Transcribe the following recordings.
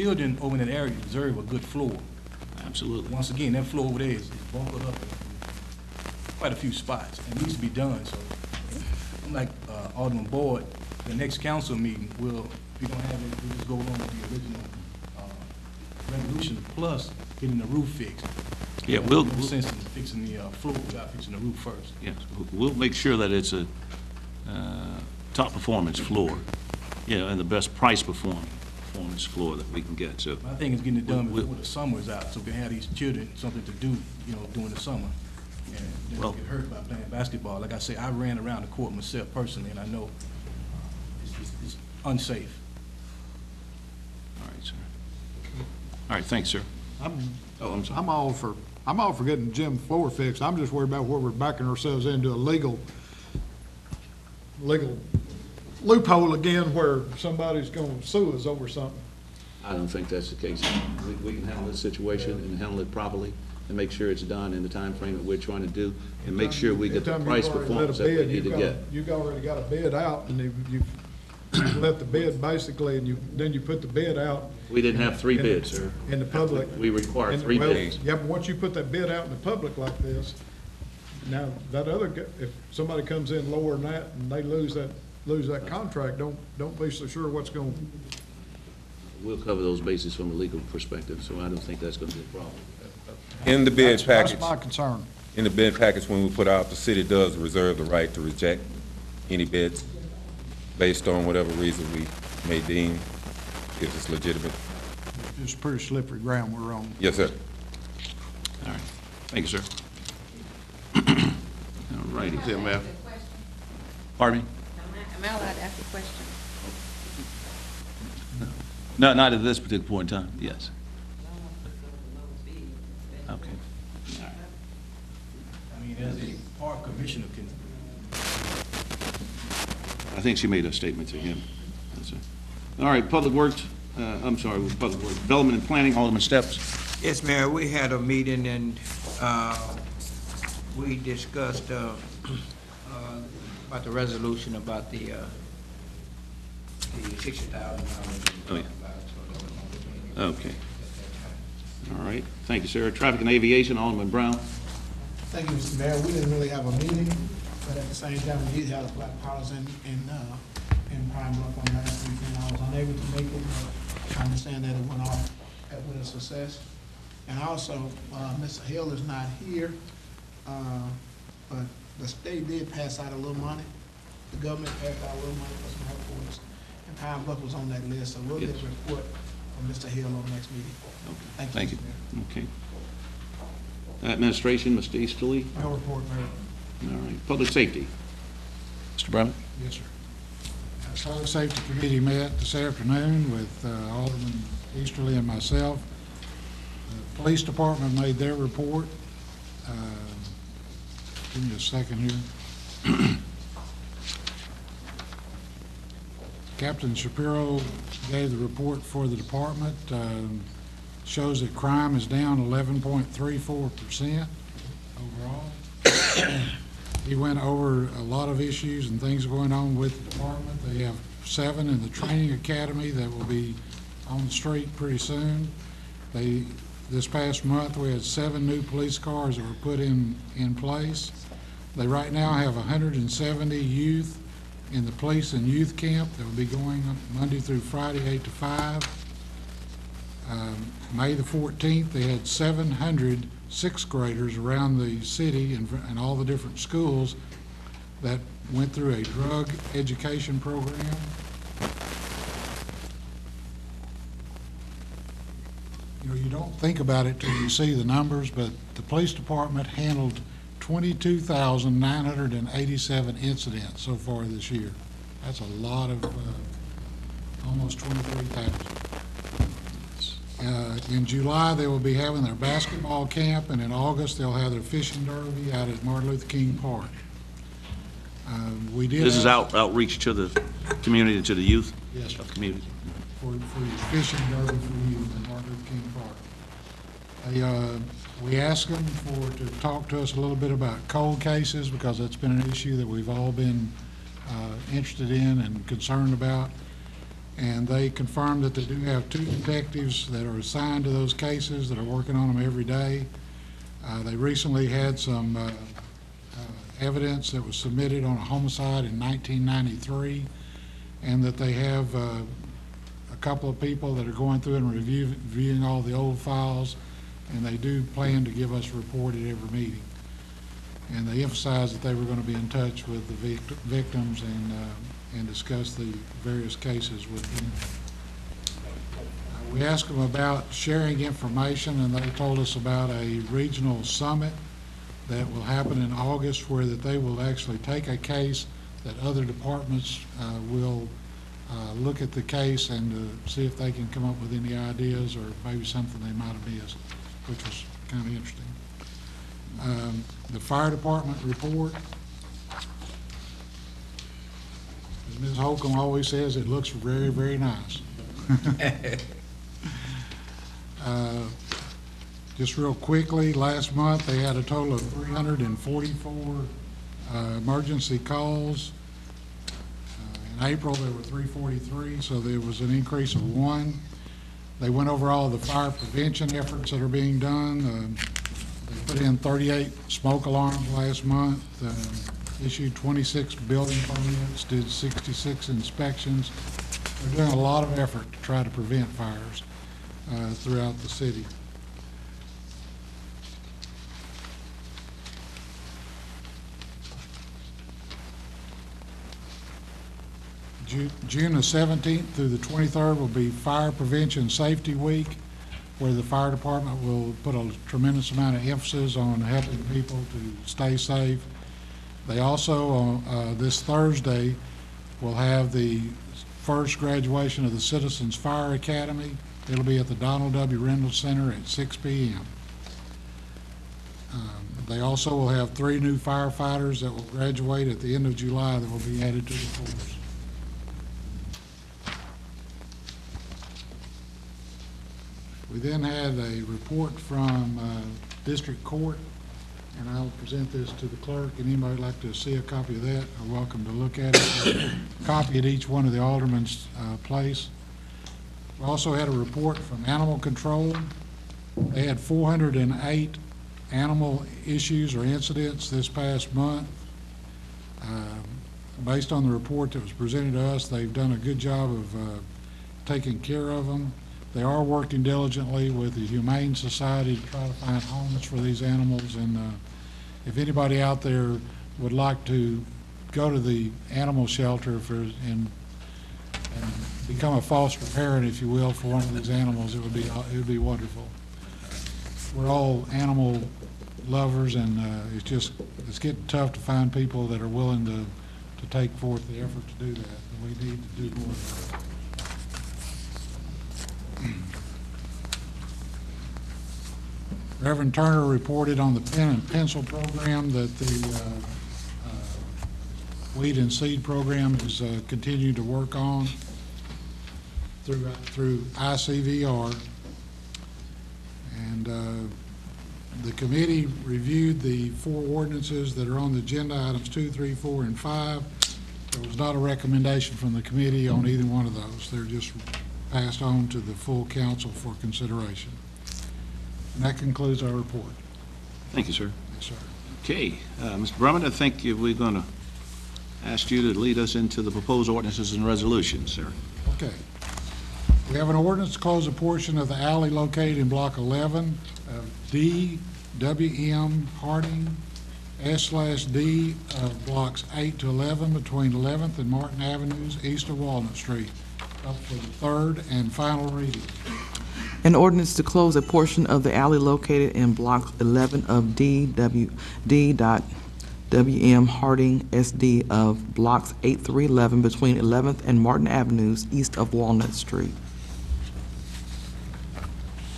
children over in that area deserve a good floor. Absolutely. Once again, that floor over there is buckled up in quite a few spots, and it needs to be done. So, I'm like Alderman Boyd, the next council meeting, we're gonna have it, we'll just go along with the original resolution, plus getting the roof fixed. Yeah, No sense in fixing the floor without fixing the roof first. Yes, we'll make sure that it's a top performance floor, and the best price performance floor that we can get. So My thing is getting it done before the summer is out, so we can have these children something to do, during the summer. And they don't get hurt by playing basketball. Like I say, I ran around the court myself personally, and I know it's unsafe. All right, sir. All right, thanks, sir. I'm sorry. I'm all for getting the gym floor fixed. I'm just worried about where we're backing ourselves into a legal loophole again where somebody's going to sue us over something. I don't think that's the case. We can handle this situation and handle it properly and make sure it's done in the time frame that we're trying to do, and make sure we get the price performance that we need to get. You've already got a bid out, and you've let the bid basically, and then you put the bid out. We didn't have three bids, sir. In the public. We require three bids. Yeah, but once you put that bid out in the public like this, now that if somebody comes in lower than that and they lose that contract, don't be so sure what's going. We'll cover those bases from a legal perspective, so I don't think that's going to be a problem. In the bid package, That's my concern. in the bid package, when we put out, the city does reserve the right to reject any bids based on whatever reason we may deem if it's legitimate. It's pretty slippery ground we're on. Yes, sir. All right. Thank you, sir. All righty. Can I ask a question? Pardon me? Am I allowed to ask a question? No, not at this particular point in time. Yes. Okay. All right. I mean, as a park commissioner can, I think she made a statement to him. That's it. All right, Public Works, Public Works, Development and Planning, Alderman Steps. Yes, Mayor, we had a meeting and we discussed about the resolution about the $60,000. Oh, yeah. Okay. All right, thank you, sir. Traffic and Aviation, Alderman Brown. Thank you, Mr. Mayor. We didn't really have a meeting, but at the same time, we did have a black policy in Pine Bluff on last weekend. I was unable to make it, but I understand that it went off with a success. And also, Mr. Hill is not here, but the state did pass out a little money. The government passed out a little money for some health orders, and Pine Bluff was on that list, so we'll get a report from Mr. Hill on the next meeting. Okay. Thank you. Mr. Mayor. Okay. Administration, Mr. Easterly. No report, Mayor. All right. Public Safety. Mr. Brown. Yes, sir. Public Safety Committee met this afternoon with Alderman Easterly and myself. The Police Department made their report. Give me a second here. Captain Shapiro gave the report for the department. Shows that crime is down 11.34% overall. He went over a lot of issues and things going on with the department. They have 7 in the training academy that will be on the street pretty soon. This past month, we had 7 new police cars that were put in place. They right now have 170 youth in the police and youth camp that will be going Monday through Friday, 8 to 5. May the 14th, they had 700 sixth graders around the city and all the different schools that went through a drug education program. You don't think about it till you see the numbers, but the police department handled 22,987 incidents so far this year. That's a lot of, almost 23,000. In July, they will be having their basketball camp, and in August, they'll have their fishing derby out at Martin Luther King Park. This is outreach to the community, to the youth? Yes, sir. Community. For the fishing derby for youth at Martin Luther King Park. We asked them to talk to us a little bit about cold cases, because that's been an issue that we've all been interested in and concerned about. and they confirmed that they do have 2 detectives that are assigned to those cases that are working on them every day. They recently had some evidence that was submitted on a homicide in 1993, and that they have a couple of people that are going through and reviewing all the old files, and they do plan to give us a report at every meeting. And they emphasized that they were going to be in touch with the victims and discuss the various cases with them. We asked them about sharing information, and they told us about a regional summit that will happen in August, where that they will actually take a case that other departments will look at the case and see if they can come up with any ideas or maybe something they might have missed, which was kind of interesting. The fire department report, as Ms. Holcomb always says, it looks very, very nice. Just real quickly, last month they had a total of 344 emergency calls. In April there were 343, so there was an increase of 1. They went over all the fire prevention efforts that are being done. They put in 38 smoke alarms last month, issued 26 building permits, did 66 inspections. They're doing a lot of effort to try to prevent fires throughout the city. June the 17th through the 23rd will be Fire Prevention Safety Week, where the fire department will put a tremendous amount of emphasis on helping people to stay safe. They also, this Thursday, will have the first graduation of the Citizens Fire Academy. It'll be at the Donald W. Reynolds Center at 6 p.m. They also will have 3 new firefighters that will graduate at the end of July that will be added to the force. We then had a report from District Court, and I'll present this to the clerk, and anybody would like to see a copy of that are welcome to look at it. A copy at each one of the aldermen's place. We also had a report from Animal Control. They had 408 animal issues or incidents this past month. Based on the report that was presented to us, they've done a good job of taking care of them. They are working diligently with the Humane Society to try to find homes for these animals, and if anybody out there would like to go to the animal shelter and become a foster parent, if you will, for one of these animals, it would be wonderful. We're all animal lovers, and it's getting tough to find people that are willing to take forth the effort to do that, and we need to do more of that. Reverend Turner reported on the pen and pencil program that the weed and seed program is continuing to work on through ICVR. And the committee reviewed the 4 ordinances that are on the agenda, items 2, 3, 4, and 5. There was not a recommendation from the committee on either one of those. They're just passed on to the full council for consideration. And that concludes our report. Thank you, sir. Yes, sir. Okay, Mr. Drummond, I think we're going to ask you to lead us into the proposed ordinances and resolutions, sir. Okay. We have an ordinance to close a portion of the alley located in Block 11 of D.W.M. Harding S/D of Blocks 8 to 11 between 11th and Martin Avenues east of Walnut Street, up for the third and final reading. An ordinance to close a portion of the alley located in Block 11 of D.W.M. Harding S.D. of Blocks 8 through 11 between 11th and Martin Avenues east of Walnut Street.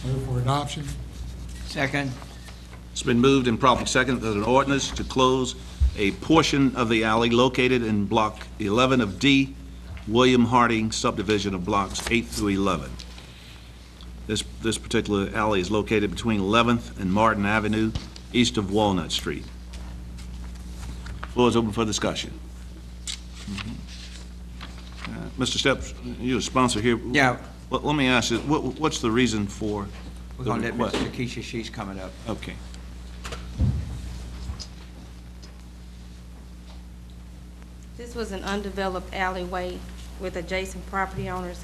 Move for adoption. Second. It's been moved and properly seconded that an ordinance to close a portion of the alley located in Block 11 of D. William Harding subdivision of Blocks 8 through 11. This particular alley is located between 11th and Martin Avenue, east of Walnut Street. Floor is open for discussion. Mr. Steps, you're a sponsor here. Yeah. Let me ask you, what's the reason for We're the gonna let request? Mr. Keisha, she's coming up. Okay. This was an undeveloped alleyway with adjacent property owners.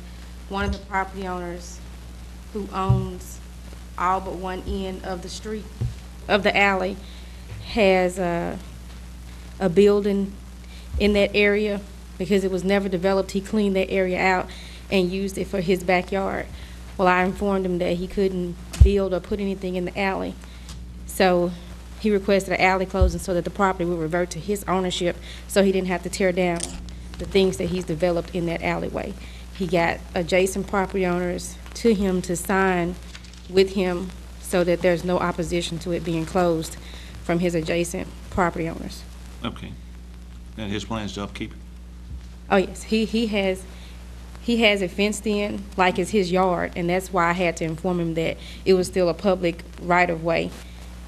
One of the property owners who owns all but one end of the street, of the alley, has a building in that area. Because it was never developed, he cleaned that area out and used it for his backyard. Well, I informed him that he couldn't build or put anything in the alley. So he requested an alley closing so that the property would revert to his ownership, so he didn't have to tear down the things that he's developed in that alleyway. He got adjacent property owners to him to sign with him so that there's no opposition to it being closed from his adjacent property owners. Okay. And his plans to upkeep it? Oh, yes, he has it fenced in like it's his yard, and that's why I had to inform him that it was still a public right-of-way,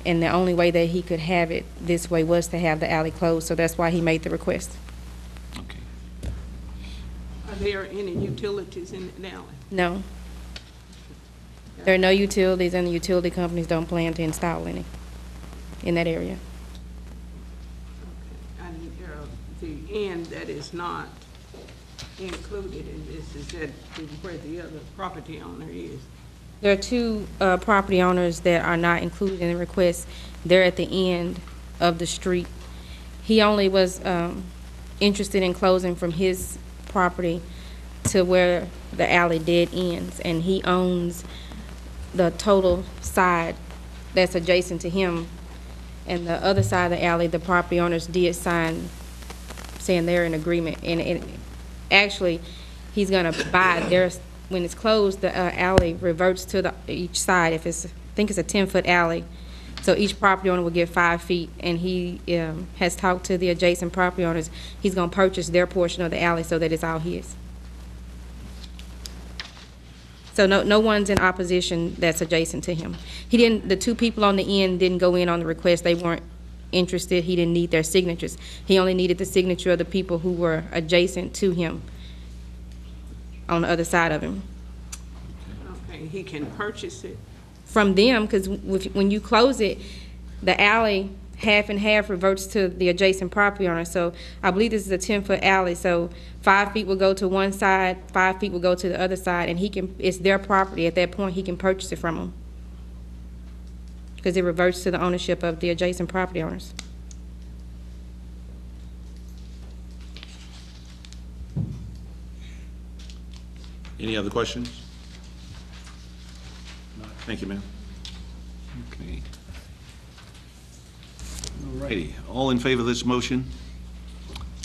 and the only way that he could have it this way was to have the alley closed, so that's why he made the request. Okay. Are there any utilities in the alley? No. There are no utilities, and the utility companies don't plan to install any in that area. And the end that is not included in this is that where the other property owner is. There are two property owners that are not included in the request. They're at the end of the street. He only was interested in closing from his property to where the alley dead ends, and he owns the total side that's adjacent to him. And the other side of the alley, the property owners did sign saying they're in agreement. And actually, he's gonna buy theirs. When it's closed, the alley reverts to each side. If it's, I think it's a 10-foot alley, so each property owner will get 5 feet. And he has talked to the adjacent property owners. He's gonna purchase their portion of the alley so that it's all his. So no one's in opposition that's adjacent to him. He didn't. The two people on the end didn't go in on the request. They weren't interested. He didn't need their signatures. He only needed the signature of the people who were adjacent to him on the other side of him. Okay, he can purchase it. From them, because when you close it, the alley half and half reverts to the adjacent property owner. So I believe this is a 10-foot alley, so 5 feet will go to one side, 5 feet will go to the other side, and it's their property. At that point, he can purchase it from them, because it reverts to the ownership of the adjacent property owners. Any other questions? Thank you, ma'am. Okay. All righty. All in favor of this motion,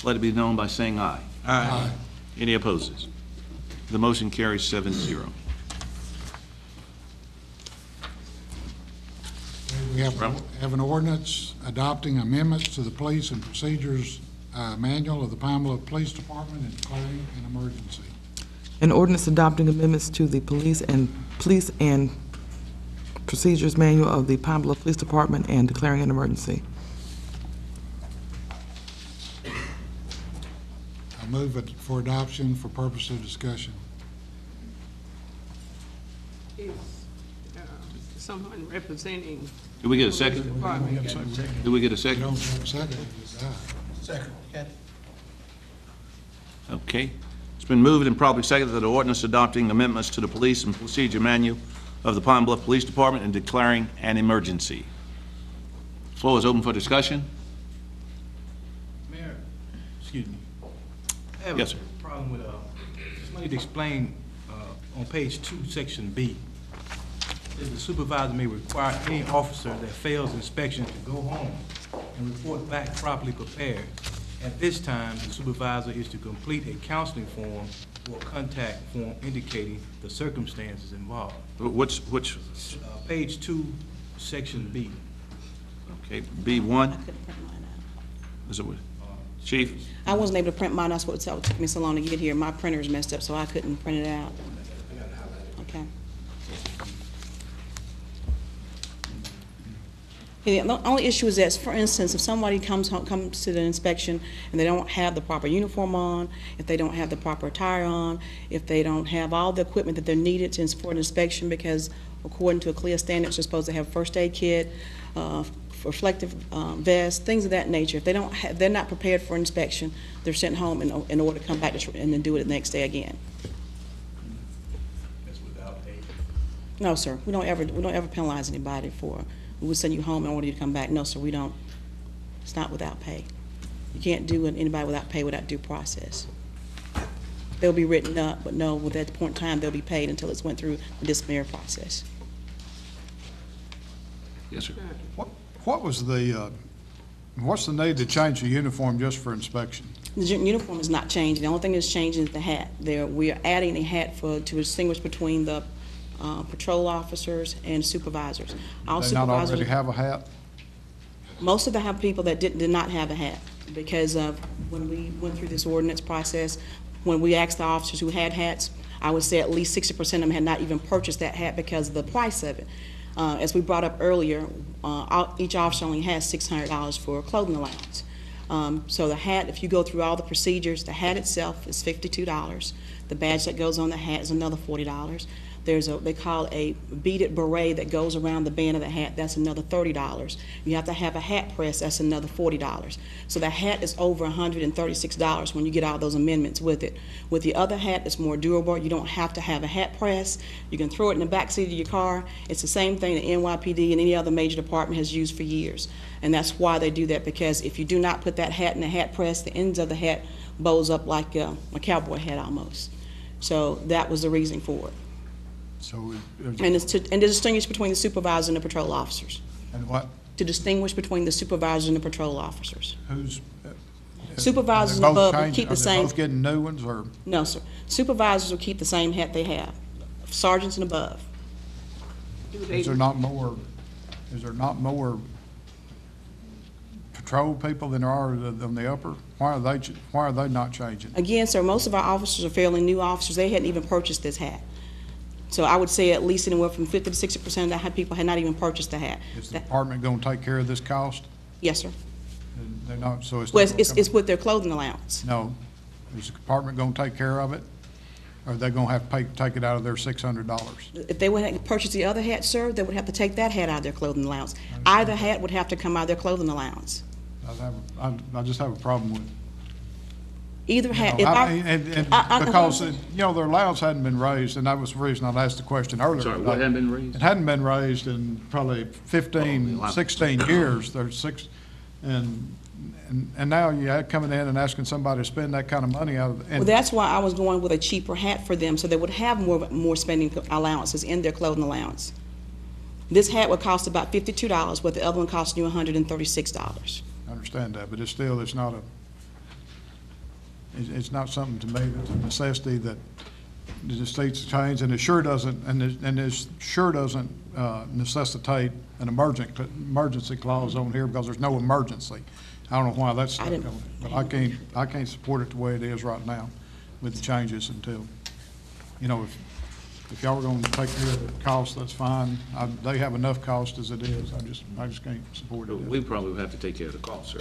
let it be known by saying aye. Aye. Any opposes? The motion carries 7-0. We have an ordinance adopting amendments to the Police and Procedures Manual of the Pine Bluff Police Department and declaring an emergency. An ordinance adopting amendments to the Police and Procedures Manual of the Pine Bluff Police Department and declaring an emergency. I move it for adoption for purpose of discussion. Is someone representing Did we get a the second? department? Did we get a You second? don't have a second, you die. Second, Kathy. Okay. It's been moved and probably seconded that the ordinance adopting amendments to the Police and Procedure Manual of the Pine Bluff Police Department and declaring an emergency. Floor is open for discussion. Mayor, excuse me. I have Yes, sir. a problem with, just wanted to explain, on page 2, section B. That the supervisor may require any officer that fails inspection to go home and report back properly prepared. At this time, the supervisor is to complete a counseling form or contact form indicating the circumstances involved. Which, Page 2, section B. okay, B1, I couldn't print mine out. is it what? Chief? I wasn't able to print mine, that's what it took me so long to get here. My printer's messed up, so I couldn't print it out. Okay. The only issue is that, for instance, if somebody comes to the inspection and they don't have the proper uniform on, if they don't have the proper attire on, if they don't have all the equipment that they're needed for an inspection, because according to a CLIA standards, they're supposed to have a first aid kit, reflective vest, things of that nature. If they don't have, they're not prepared for inspection, they're sent home in order to come back and then do it the next day again. That's without pay. No, sir, we don't ever penalize anybody for, we would send you home in order you to come back. No, sir, we don't. It's not without pay. You can't do anybody without pay without due process. They'll be written up, but no, at that point in time, they'll be paid until it's went through the disciplinary process. Yes, sir. What was the, what's the need to change the uniform just for inspection? The uniform is not changing. The only thing that's changing is the hat. We are adding a hat to distinguish between the patrol officers and supervisors. All They not supervisors, already have a hat? most of the people that did not have a hat, because of when we went through this ordinance process, when we asked the officers who had hats, I would say at least 60% of them had not even purchased that hat because of the price of it. As we brought up earlier, each officer only has $600 for clothing allowance. So the hat, if you go through all the procedures, the hat itself is $52. The badge that goes on the hat is another $40. There's they call a beaded beret that goes around the band of the hat, that's another $30. You have to have a hat press, that's another $40. So the hat is over $136 when you get all those amendments with it. With the other hat, it's more durable. You don't have to have a hat press. You can throw it in the back seat of your car. It's the same thing that NYPD and any other major department has used for years. And that's why they do that, because if you do not put that hat in the hat press, the ends of the hat bows up like a cowboy hat almost. So that was the reason for it. So, And it's to distinguish between the supervisors and the patrol officers. and what, To distinguish between the supervisors and the patrol officers. who's? Supervisors are they and both above will changing- keep the Are same. they both getting new ones, or? No, sir. Supervisors will keep the same hat they have. Sergeants and above. Do they, Is there not more patrol people than there are on the upper? Why are they not changing? Again, sir, most of our officers are fairly new officers. They hadn't even purchased this hat. So I would say at least anywhere from 50 to 60% of the people had not even purchased the hat. Is the department gonna take care of this cost? Yes, sir. And they're not, so it's. Well, not gonna it's come- with their clothing allowance. No. Is the department gonna take care of it? Or are they gonna have to take it out of their $600? If they would have purchased the other hat, sir, they would have to take that hat out of their clothing allowance. Either hat would have to come out of their clothing allowance. I just have a problem with. Either hat. You If know, I- because, their allowance hadn't been raised, and that was the reason I asked the question earlier. Sorry, what hadn't been raised? It hadn't been raised in probably 15, Oh, 16 years. There's and now you're coming in and asking somebody to spend that kind of money out of, Well, and that's why I was going with a cheaper hat for them, so they would have more spending allowances in their clothing allowance. This hat would cost about $52, where the other one cost you $136. I understand that, but it's still, it's not something to me that's a necessity that the state's change, and it sure doesn't, necessitate an emergency clause on here, because there's no emergency. I don't know why that's stuck on it, but I can't support it the way it is right now with the changes until, if y'all are gonna take care of the cost, that's fine. They have enough cost as it is. I just can't support it. We probably would have to take care of the cost, sir.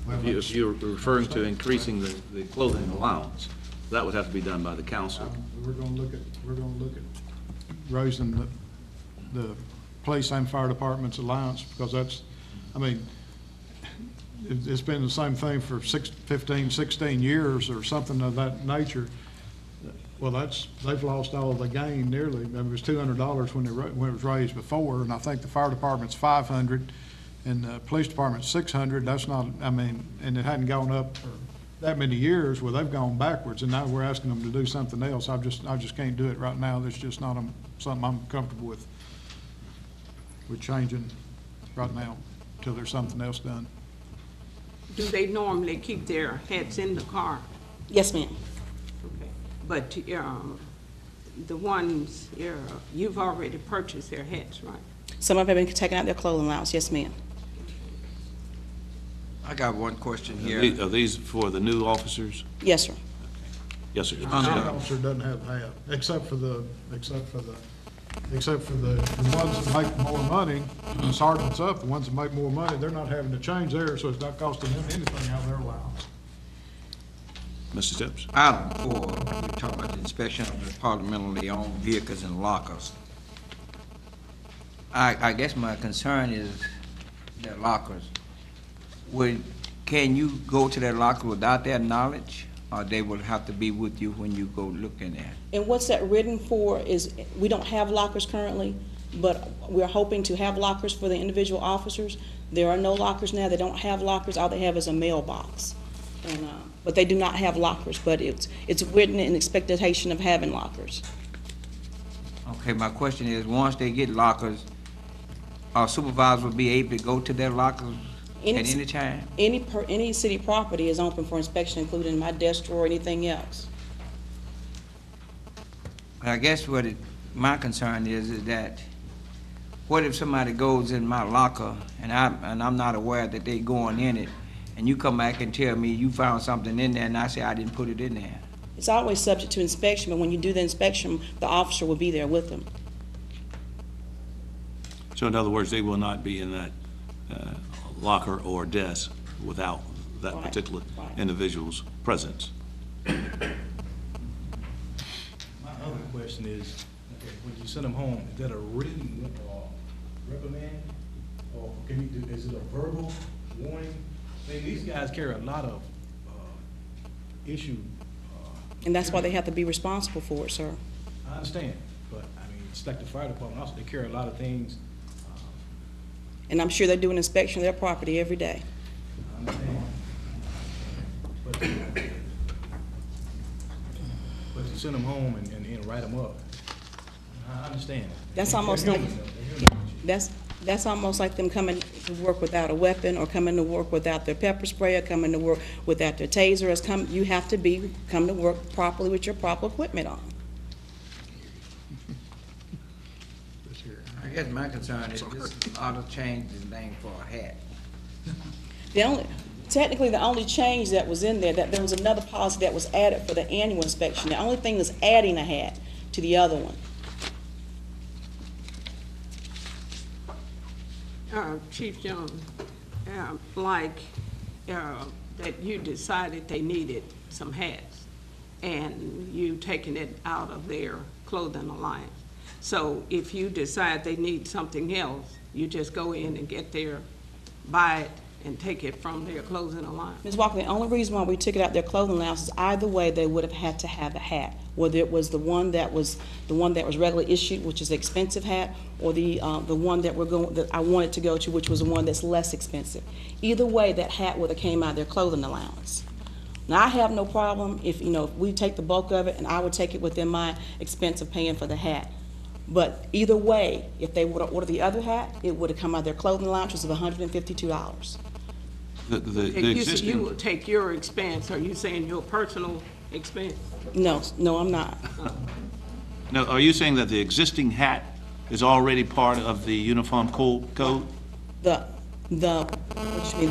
Well, If you're referring to increasing the clothing allowance, that would have to be done by the council. We're gonna look at raising the police and fire department's allowance, because it's been the same thing for 15, 16 years or something of that nature. Well, they've lost all of the gain nearly. It was $200 when it was raised before, and I think the fire department's $500 and the police department's $600. That's not, and it hadn't gone up for that many years. Well, they've gone backwards, and now we're asking them to do something else. I just can't do it right now. That's just not something I'm comfortable with changing right now until there's something else done. do they normally keep their hats in the car? Yes, ma'am. Okay. But, the ones, you've already purchased their hats, right? Some of them have been taking out their clothing allowance. Yes, ma'am. I got one question here. Are these for the new officers? Yes, sir. Yes, sir. The officer doesn't have a hat, except for the except for the ones that make more money, the sergeants up, the ones that make more money, they're not having to change theirs, so it's not costing them anything out of their allowance. Mr. Stipps? Item 4, we talk about the inspection of departmentally owned vehicles and lockers. I guess my concern is the lockers. Can you go to that locker without their knowledge, or they will have to be with you when you go looking at it? And what's that written for is, we don't have lockers currently, but we're hoping to have lockers for the individual officers. There are no lockers now. They don't have lockers. All they have is a mailbox. And, but they do not have lockers, but it's written in expectation of having lockers. Okay, my question is, once they get lockers, our supervisor will be able to go to their lockers at any time? Any city property is open for inspection, including my desk drawer or anything else. I guess my concern is that, what if somebody goes in my locker and I'm not aware that they going in it, and you come back and tell me you found something in there, and I say I didn't put it in there? It's always subject to inspection, but when you do the inspection, the officer will be there with them. So in other words, they will not be in that locker or desk without that Right, particular right. individual's presence. My other question is, okay, when you send them home, is that a written reprimand? Or can you do, is it a verbal warning? I mean, these guys carry a lot of issue. And that's why they have to be responsible for it, sir. I understand, but I mean, it's like the fire department also, they carry a lot of things. And I'm sure they do an inspection of their property every day. I understand. But you send them home and write them up. I understand. That's almost They're like, human, though. They're human. that's almost like them coming to work without a weapon, or coming to work without their pepper spray, or coming to work without their taser. You have to come to work properly with your proper equipment on. I guess my concern is this ought to change the name for a hat. Technically, the only change that was in there, that there was another policy that was added for the annual inspection. The only thing was adding a hat to the other one. Chief Jones, that you decided they needed some hats, and you taking it out of their clothing alliance. So if you decide they need something else, you just go in and buy it and take it from their clothing alliance. Ms. Walker, the only reason why we took it out their clothing allowance is either way they would have had to have a hat, whether it was the one that was regularly issued, which is an expensive hat, or the one that I wanted to go to, which was the one that's less expensive. Either way, that hat would have came out of their clothing allowance. Now, I have no problem if we take the bulk of it, and I would take it within my expense of paying for the hat. But either way, if they would have ordered the other hat, it would have come out of their clothing allowance, which is $152. You said you will take your expense. Are you saying your personal expense? No, I'm not. Now, are you saying that the existing hat is already part of the uniform code? What you mean,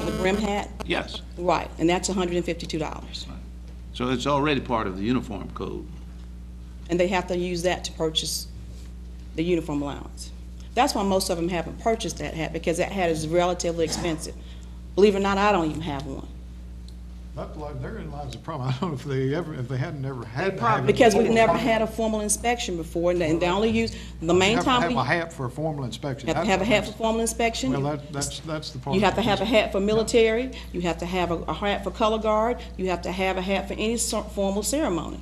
the brim hat? Yes. Right, and that's $152. So it's already part of the uniform code. And they have to use that to purchase the uniform allowance. That's why most of them haven't purchased that hat, because that hat is relatively expensive. Believe it or not, I don't even have one. Therein lies the problem. I don't know if they hadn't ever had to have it. Because we've never had a formal inspection before, and they only use, the main time You we have to have a hat for a formal inspection. have to have a hat for formal inspection. Well, that's the part. You have to have a hat for military, you have to have a hat for color guard, you have to have a hat for any formal ceremony.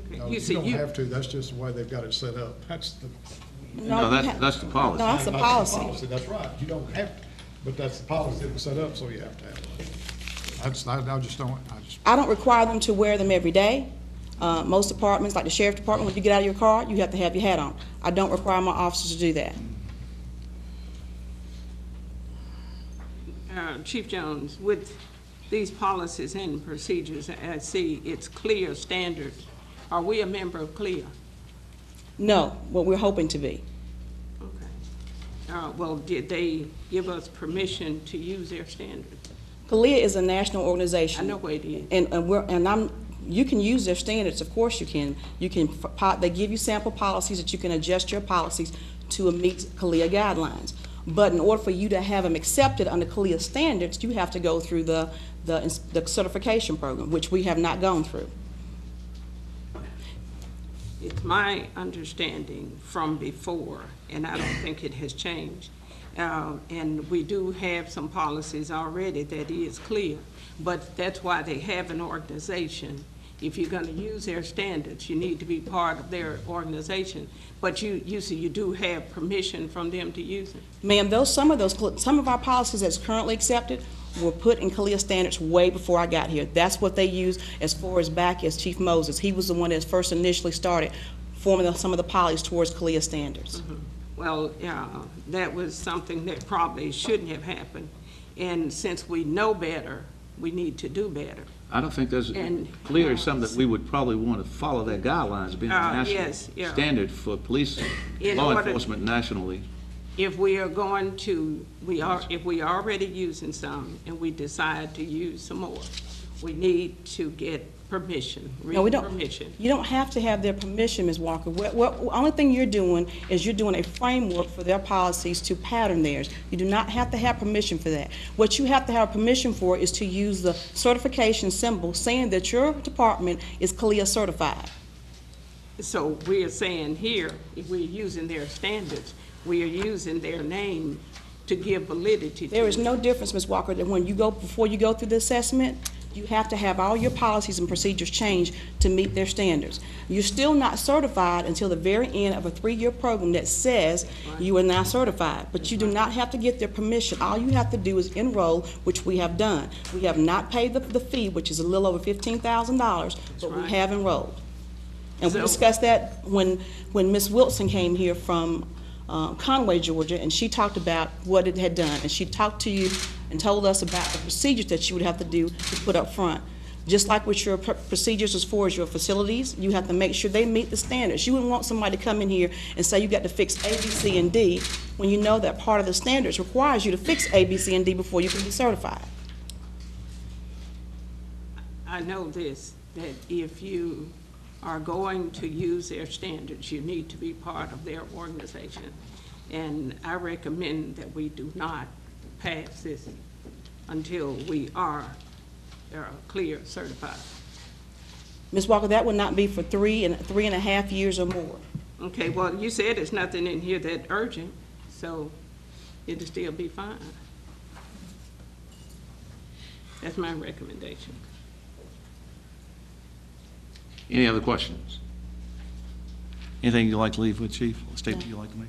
No, you don't have to, that's just the way they've got it set up. That's the. No, that's the policy. No, that's the policy. That's right, you don't have to, but that's the policy that was set up, so you have to have it. I don't require them to wear them every day. Most departments, like the sheriff's department, when you get out of your car, you have to have your hat on. I don't require my officers to do that. Chief Jones, with these policies and procedures, I see it's clear standards. Are we a member of CLEAR? No, what we're hoping to be. Okay. Well, did they give us permission to use their standards? CALEA is a national organization. I know what it is. And you can use their standards, of course you can. They give you sample policies that you can adjust your policies to meet CALEA guidelines. But in order for you to have them accepted under CALEA standards, you have to go through the certification program, which we have not gone through. It's my understanding from before, and I don't think it has changed, and we do have some policies already that is clear, but that's why they have an organization. If you're going to use their standards, you need to be part of their organization. But you see, you do have permission from them to use it. Ma'am, some of our policies that's currently accepted were put in CALEA standards way before I got here. That's what they used as far as back as Chief Moses. He was the one that first initially started forming some of the policies towards CALEA standards. Mm-hmm. Well, that was something that probably shouldn't have happened. And since we know better, we need to do better. I don't think there's clear something that we would probably want to follow their guidelines, being a national standard for police, law enforcement nationally. If we are going to, if we are already using some and we decide to use some more, we need to get permission, No, we don't. permission. You don't have to have their permission, Ms. Walker. Only thing you're doing is you're doing a framework for their policies to pattern theirs. You do not have to have permission for that. What you have to have permission for is to use the certification symbol saying that your department is CALEA certified. So we are saying here, if we're using their standards, we are using their name to give validity to There is it. no difference, Ms. Walker, that when you go, before you go through the assessment, you have to have all your policies and procedures changed to meet their standards. You're still not certified until the very end of a 3-year program that says you are now certified. But you do not have to get their permission. All you have to do is enroll, which we have done. We have not paid the fee, which is a little over $15,000, but we have enrolled. And we discussed that when Ms. Wilson came here from Conway, Georgia, and she talked about what it had done. And she talked to you and told us about the procedures that you would have to do to put up front. Just like with your procedures as far as your facilities, you have to make sure they meet the standards. You wouldn't want somebody to come in here and say you got to fix A, B, C, and D when you know that part of the standards requires you to fix A, B, C, and D before you can be certified. I know this, that if you are going to use their standards, you need to be part of their organization. And I recommend that we do not pass this until we are clear certified. Ms. Walker, that would not be for 3.5 years or more. Okay, well, you said there's nothing in here that urgent, so it'll still be fine. That's my recommendation. Any other questions? Anything you'd like to leave with, Chief? A statement you'd like to make?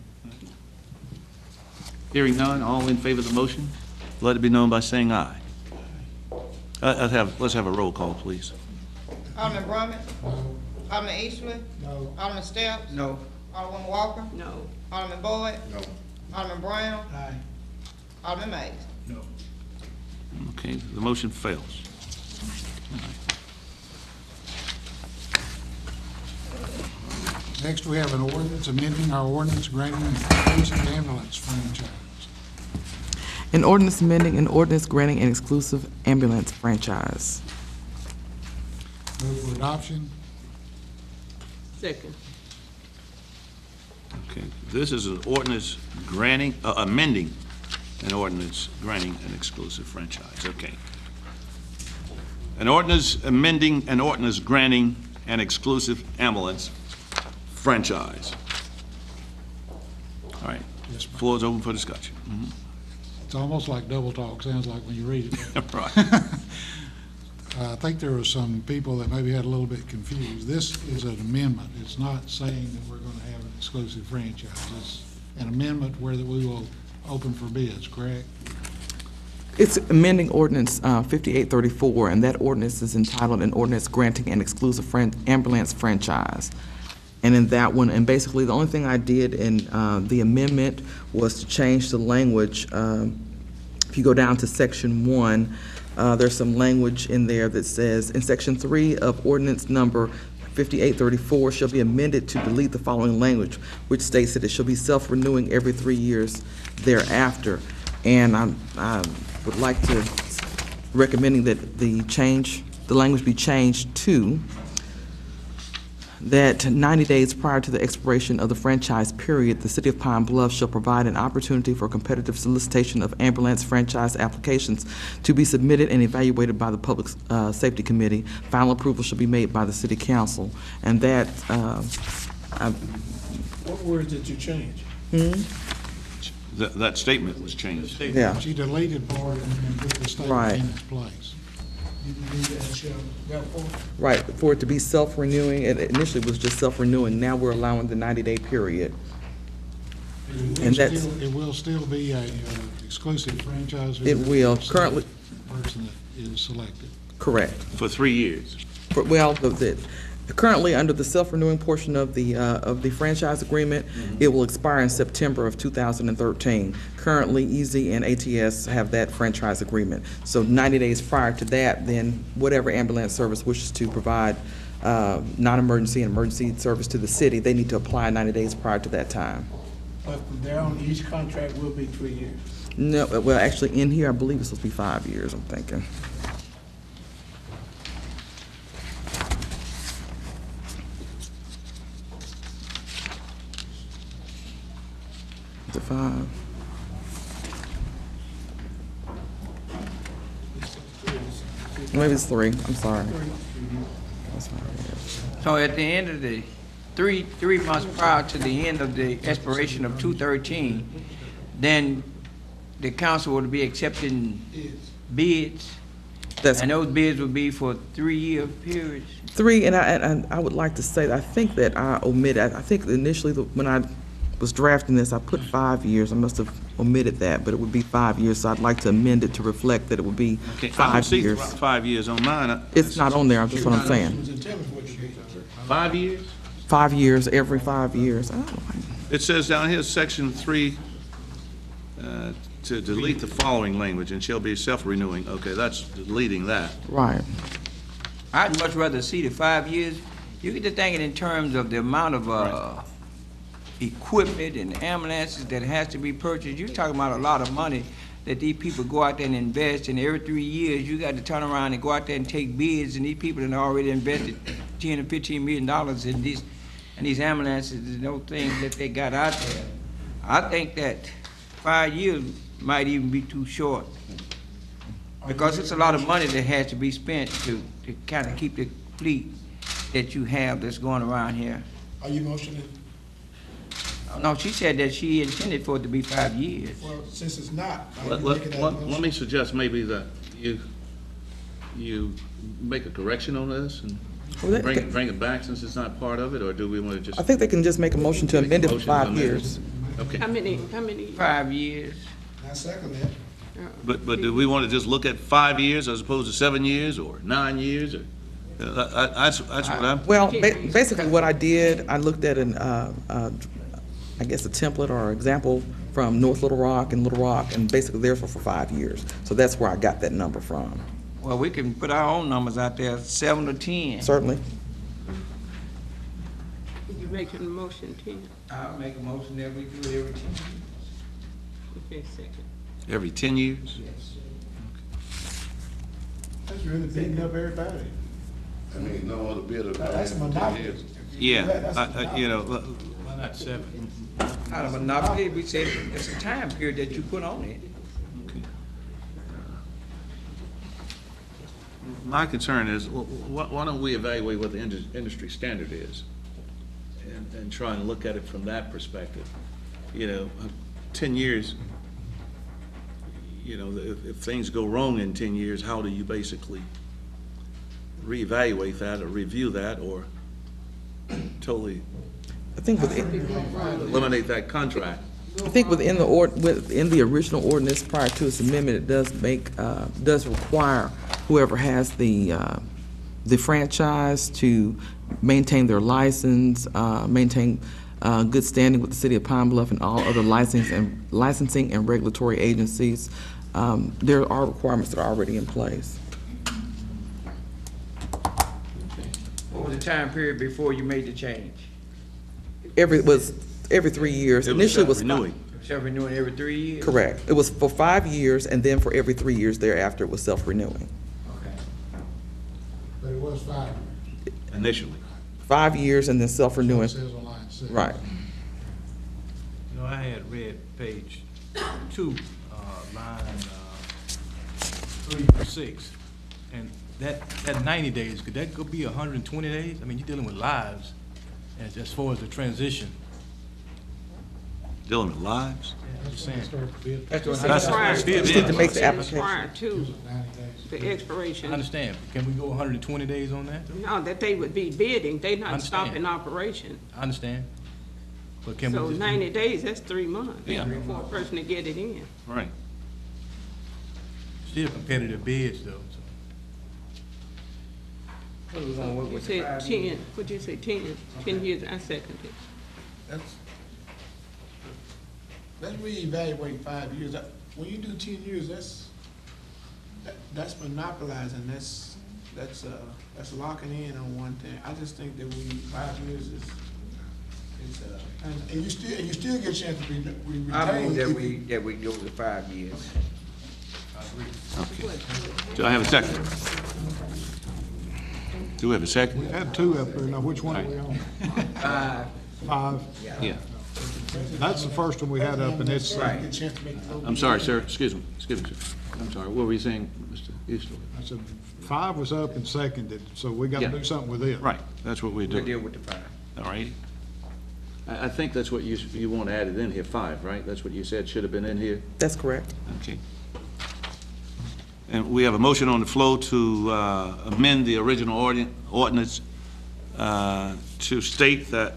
Hearing none, all in favor of the motion, let it be known by saying aye. Let's have a roll call, please. Alderman Drummond? No. Alderman Eastman? No. Alderman Stepps? No. Alderman Walker? No. Alderman Boyd? No. Alderman Brown? Aye. Alderman Mays? No. Okay, the motion fails. Next, we have an ordinance amending our ordinance granting an exclusive ambulance franchise. An ordinance amending an ordinance granting an exclusive ambulance franchise. Move for adoption. Second. Okay, this is an ordinance granting, amending an ordinance granting an exclusive franchise, okay. An ordinance amending an ordinance granting an exclusive ambulance franchise. All right, Yes, ma'am. floor is open for discussion. It's almost like double talk, sounds like when you read it. Right. I think there were some people that maybe had a little bit confused. This is an amendment. It's not saying that we're going to have an exclusive franchise. It's an amendment where that we will open for bids, correct? It's amending ordinance 5834, and that ordinance is entitled an ordinance granting an exclusive ambulance franchise. And in that one, and basically the only thing I did in the amendment was to change the language. If you go down to section 1, there's some language in there that says, in section 3 of ordinance number 5834 shall be amended to delete the following language, which states that it shall be self-renewing every 3 years thereafter. And I would like to recommending that the change the language be changed to that 90 days prior to the expiration of the franchise period, the City of Pine Bluff shall provide an opportunity for competitive solicitation of ambulance franchise applications to be submitted and evaluated by the Public Safety Committee. Final approval shall be made by the City Council. And that, What words did you change? That statement was changed. yeah, She deleted part and put the Right. statement in its place. You leave that shall, therefore, right, for it to be self-renewing, it initially was just self-renewing, now we're allowing the 90-day period. And that's, It will still be a exclusive franchise. It will. for the Currently- person that is selected. correct. For 3 years. Well, currently, under the self-renewing portion of the franchise agreement, it will expire in September of 2013. Currently, EZ and ATS have that franchise agreement. So 90 days prior to that, then whatever ambulance service wishes to provide non-emergency and emergency service to the city, they need to apply 90 days prior to that time. but there on each contract will be 3 years. No, well, actually, in here, I believe it's supposed to be 5 years, I'm thinking. Is it 5? Maybe it's 3, I'm sorry. That's 5 years. So at the end of the, three months prior to the end of the expiration of 213, then the council would be accepting bids, That's and those bids would be for 3-year periods. 3, and I would like to say, I think that I omitted, I think initially, when I was drafting this, I put 5 years. I must have omitted that, but it would be 5 years, so I'd like to amend it to reflect that it would be Okay, I don't 5 see years. 5 years on mine. It's not on there, that's what I'm It saying. was intended for it to be. 5 years? 5 years, every 5 years. I don't know. It says down here, section 3, to delete the following language, and shall be self-renewing. Okay, that's deleting that. Right. I'd much rather see the 5 years. You get to thinking in terms of the amount of equipment and ambulances that has to be purchased. You're talking about a lot of money that these people go out there and invest, and every 3 years, you got to turn around and go out there and take bids, and these people that already invested $10 or $15 million in these ambulances and those things that they got out there. I think that 5 years might even be too short, because it's a lot of money that has to be spent to kind of keep the fleet that you have that's going around here. Are you motioning? No, she said that she intended for it to be 5 years. Well, since it's not, are Let you making that let me motion? suggest maybe that you make a correction on this and Well, that- bring it back since it's not part of it, or do we want to just? I think they can just make a motion to amend it for Motion to 5 amend it. years. Okay, How many? 5 years. I second that. but do we want to just look at 5 years as opposed to 7 years or 9 years, or? That's what I'm. Well, basically what I did, I looked at I guess a template or example from North Little Rock and Little Rock, and basically theirs were for 5 years. So that's where I got that number from. Well, we can put our own numbers out there, 7 or 10. Certainly. You making a motion, Tina? I'll make a motion that we do it every 10 years. Okay, second. Every 10 years? That's really beating up everybody. I mean, no other bidder. That's a monopoly. Yeah, That's Why not 7? Not a monopoly, we said it's a time period that you put on it. My concern is, why don't we evaluate what the industry standard is and try and look at it from that perspective? 10 years, if things go wrong in 10 years, how do you basically reevaluate that or review that or totally I think eliminate that contract? I think within the original ordinance prior to its amendment, it does require whoever has the franchise to maintain their license, maintain good standing with the City of Pine Bluff and all other licensing and regulatory agencies. There are requirements that are already in place. What was the time period before you made the change? Every 3 years. Initially it was renewing. Self-renewing every 3 years? Correct. It was for 5 years, and then for every 3 years thereafter, it was self-renewing. Okay. But it was 5 initially. 5 years and then self-renewing. It says on line 6. Right. You know, I had read page 2, line 3 or 6, and that 90 days, could that go be 120 days? I mean, you're dealing with lives as far as the transition. Dealing with lives? I'm just saying. That's prior still Just need to is. make the It's application. prior to 90 days. the I expiration. understand. Can we go 120 days on that? No, that they would be bidding, they not Understand. stopping operation. I understand. But can we So just 90 days, that's 3 months Yeah. for a person to get it in. Right. still competitive bids though, so. You said 10, what'd you say, 10 years, I second it. Let's reevaluate 5 years. When you do 10 years, that's monopolizing, that's locking in on one thing. I just think that 5 years is, and you still get a chance to retain. I move that we go to 5 years. Okay. Do I have a second? Do we have a second? We had 2 up there, now which one are we on? 5. Yeah. That's the first one we had up, and it's, Right. Get a chance to make the vote. I'm sorry, sir. Excuse me, sir. I'm sorry. What were you saying, Mr. Easterly? I said, 5 was up and seconded, so we gotta Yeah. do something with it. Right, that's what we're We'll doing. deal with the 5. All right. I think that's what you want added in here, 5, right? That's what you said should have been in here? That's correct. Okay. And we have a motion on the floor to amend the original ordinance to state that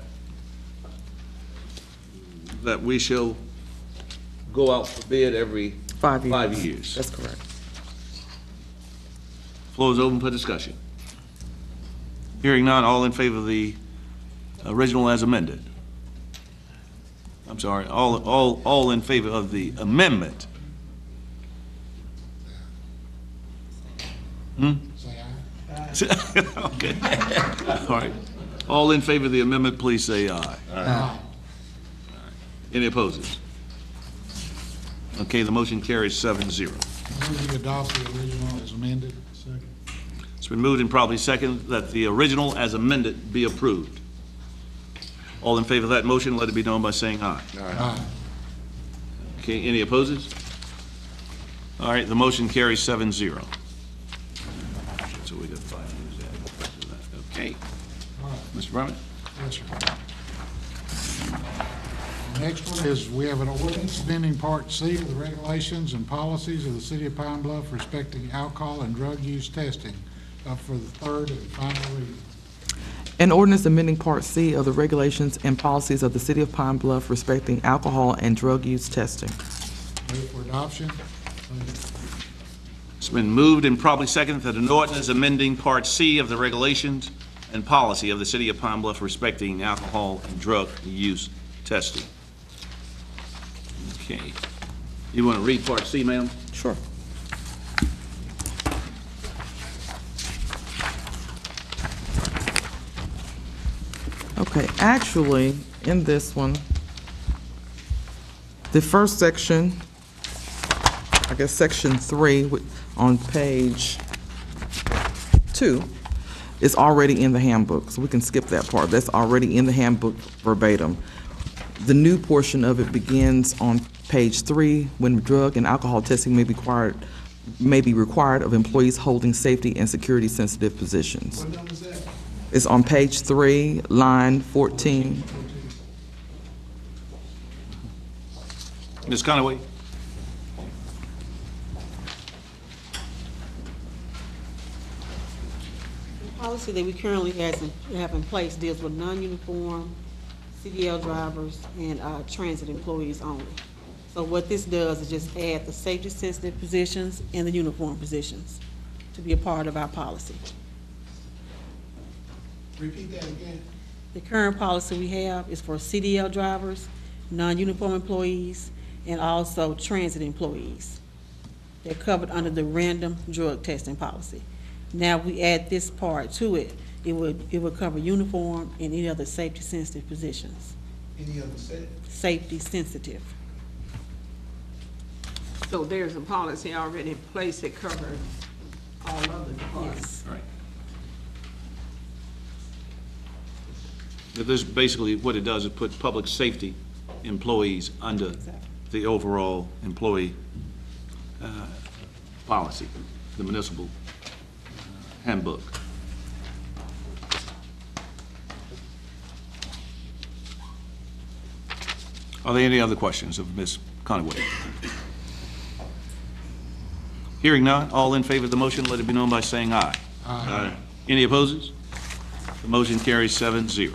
we shall go out for bid every 5 years. 5 years. That's correct. Floor is open for discussion. Hearing none, all in favor of the original as amended? I'm sorry, all in favor of the amendment? Say aye. Okay. All right. All in favor of the amendment, please say aye. Aye. Any opposers? Okay, the motion carries 7-0. Move we adopt the original as amended. Second. It's been moved and probably second that the original as amended be approved. All in favor of that motion, let it be known by saying aye. Aye. Okay, any opposers? All right, the motion carries 7-0. So we got 5 years after that. Okay. All right. Mr. Berman? Yes, sir. The next one is, we have an ordinance amending Part C of the regulations and policies of the City of Pine Bluff respecting alcohol and drug use testing, up for the third and final reading. An ordinance amending Part C of the regulations and policies of the City of Pine Bluff respecting alcohol and drug use testing. Move for adoption. It's been moved and probably seconded that an ordinance amending Part C of the regulations and policy of the City of Pine Bluff respecting alcohol and drug use testing. Okay. You want to read Part C, ma'am? Sure. Okay, actually, in this one, the first section, I guess section 3 on page 2 is already in the handbook, so we can skip that part. That's already in the handbook verbatim. The new portion of it begins on page 3, when drug and alcohol testing may be required of employees holding safety and security sensitive positions. What number is that? It's on page 3, line 14. Ms. Conaway? The policy that we currently have in place deals with non-uniform CDL drivers and transit employees only. So what this does is just add the safety-sensitive positions and the uniform positions to be a part of our policy. Repeat that again. The current policy we have is for CDL drivers, non-uniform employees, and also transit employees. They're covered under the random drug testing policy. Now, we add this part to it, it would cover uniform and any other safety-sensitive positions. Any other set? Safety-sensitive. So there's a policy already in place that covers all other departments. Yes. All right. This basically, what it does is put public safety employees under the overall employee policy, the municipal handbook. Are there any other questions of Ms. Conaway? Hearing none, all in favor of the motion, let it be known by saying aye. Aye. Any opposers? The motion carries 7-0.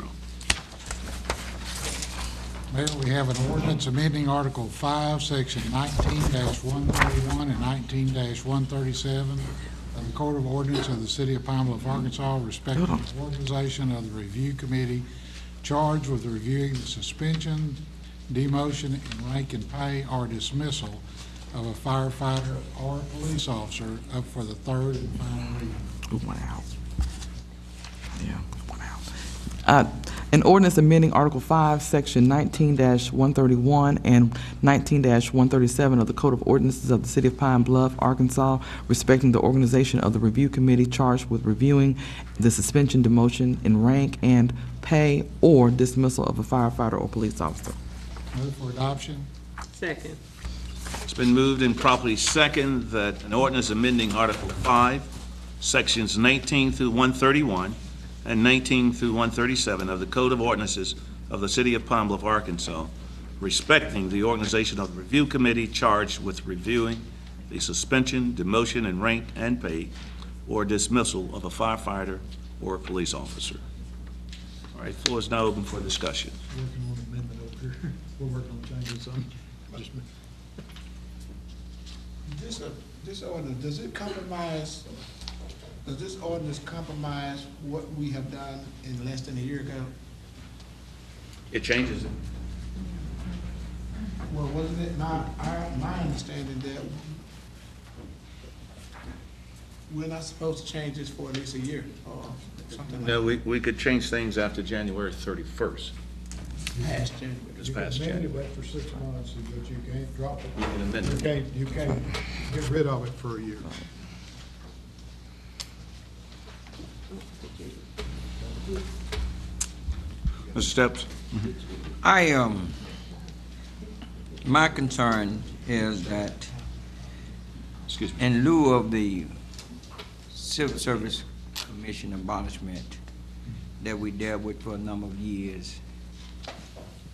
Mayor, we have an ordinance amending Article 5, Section 19-131 and 19-137 of the Code of Ordinance of the City of Pine Bluff, Arkansas, respecting the organization of the review committee charged with reviewing the suspension, demotion, and rank and pay or dismissal of a firefighter or police officer up for the third and final reading. One out. Yeah, one out. An ordinance amending Article 5, Section 19-131 and 19-137 of the Code of Ordinances of the City of Pine Bluff, Arkansas, respecting the organization of the review committee charged with reviewing the suspension, demotion, in rank and pay or dismissal of a firefighter or police officer. Move for adoption. Second. It's been moved and properly second that an ordinance amending Article 5, Sections 19 through 131 and 19 through 137 of the Code of Ordinances of the City of Pine Bluff, Arkansas, respecting the organization of the review committee charged with reviewing the suspension, demotion, and rank and pay or dismissal of a firefighter or a police officer. All right, floor is now open for discussion. Working on an amendment over here. We're working on changing something. This ordinance, does this ordinance compromise what we have done in less than a year ago? It changes it. Well, wasn't it not my understanding that we're not supposed to change this for at least a year or something like that? No, we could change things after January 31st. Past January. This You can past amend January. it for 6 months, but you can't drop it. You can amend it. You can't get rid of it for a year. Mr. Steps? My concern is that Excuse me. in lieu of the Civil Service Commission abolishment that we dealt with for a number of years,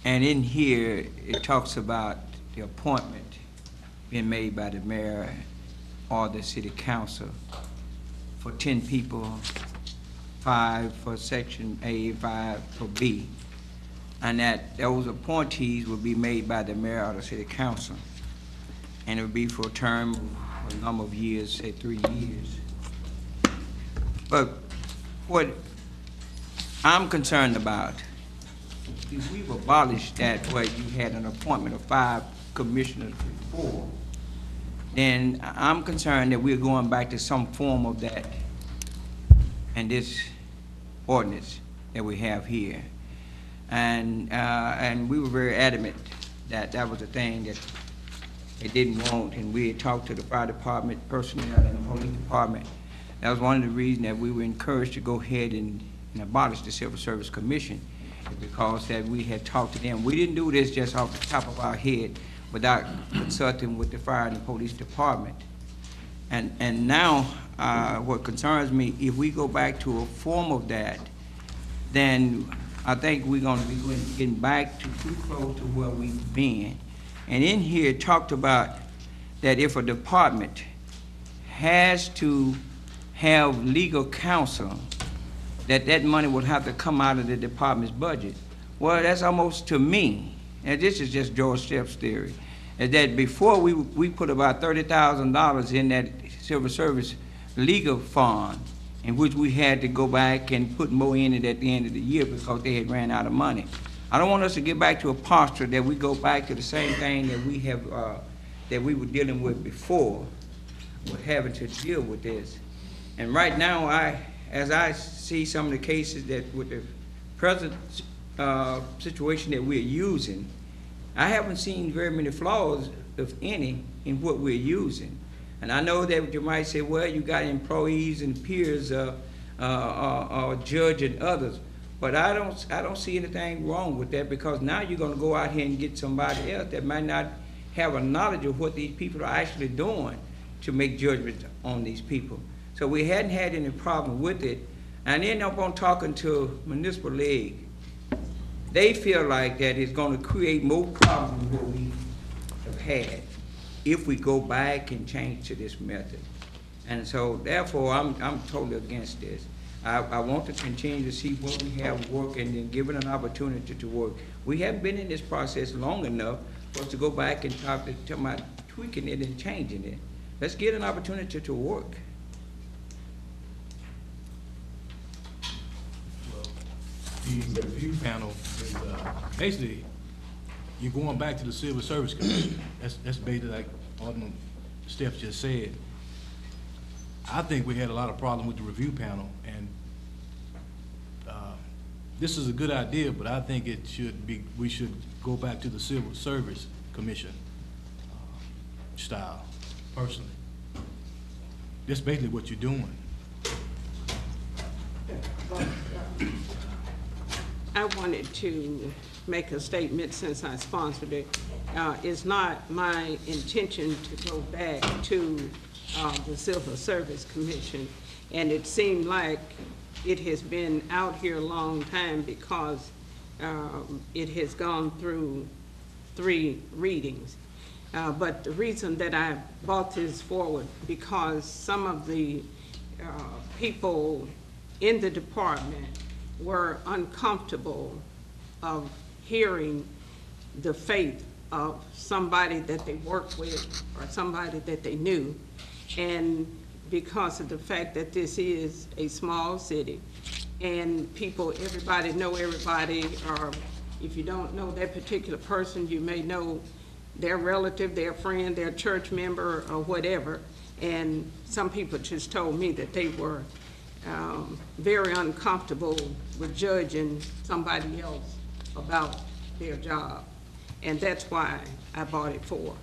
and in here, it talks about the appointment being made by the mayor or the city council for 10 people, 5 for Section A, 5 for B, and that those appointees will be made by the mayor or the city council, and it would be for a term of a number of years, say 3 years. But what I'm concerned about, if we've abolished that where you had an appointment of 5 commissioners before, then I'm concerned that we're going back to some form of that in this ordinance that we have here. And we were very adamant that that was the thing that they didn't want, and we had talked to the fire department personnel and the police department. That was one of the reasons that we were encouraged to go ahead and abolish the Civil Service Commission, because that we had talked to them. We didn't do this just off the top of our head without consulting with the fire and the police department. And now, what concerns me, if we go back to a form of that, then I think we're gonna be getting back to too close to where we've been. And in here, it talked about that if a department has to have legal counsel, that money would have to come out of the department's budget. Well, that's almost, to me, and this is just George Stepp's theory, is that before we put about $30,000 in that civil service legal fund, in which we had to go back and put more in it at the end of the year because they had ran out of money. I don't want us to get back to a posture that we go back to the same thing that we have, that we were dealing with before, with having to deal with this. And right now, as I see some of the cases that with the present situation that we're using, I haven't seen very many flaws, if any, in what we're using. And I know that you might say, well, you got employees and peers, judge and others. But I don't see anything wrong with that, because now you're gonna go out here and get somebody else that might not have a knowledge of what these people are actually doing to make judgments on these people. So we hadn't had any problem with it. And then up on talking to Municipal League, they feel like that it's gonna create more problems than what we have had if we go back and change to this method. And so therefore, I'm totally against this. I want to continue to see what we have working and give it an opportunity to work. We haven't been in this process long enough for us to go back and talk about tweaking it and changing it. Let's get an opportunity to work. The review panel is, basically, you're going back to the Civil Service Commission. That's basically like Alderman Steph just said. I think we had a lot of problem with the review panel, and this is a good idea, but I think we should go back to the Civil Service Commission style, personally. That's basically what you're doing. I wanted to make a statement since I sponsored it. It's not my intention to go back to the Civil Service Commission, and it seemed like it has been out here a long time because it has gone through 3 readings. But the reason that I brought this forward, because some of the people in the department were uncomfortable of hearing the faith of somebody that they worked with or somebody that they knew. And because of the fact that this is a small city and people, everybody know everybody, or if you don't know that particular person, you may know their relative, their friend, their church member, or whatever. And some people just told me that they were very uncomfortable with judging somebody else about their job. And that's why I bought it for.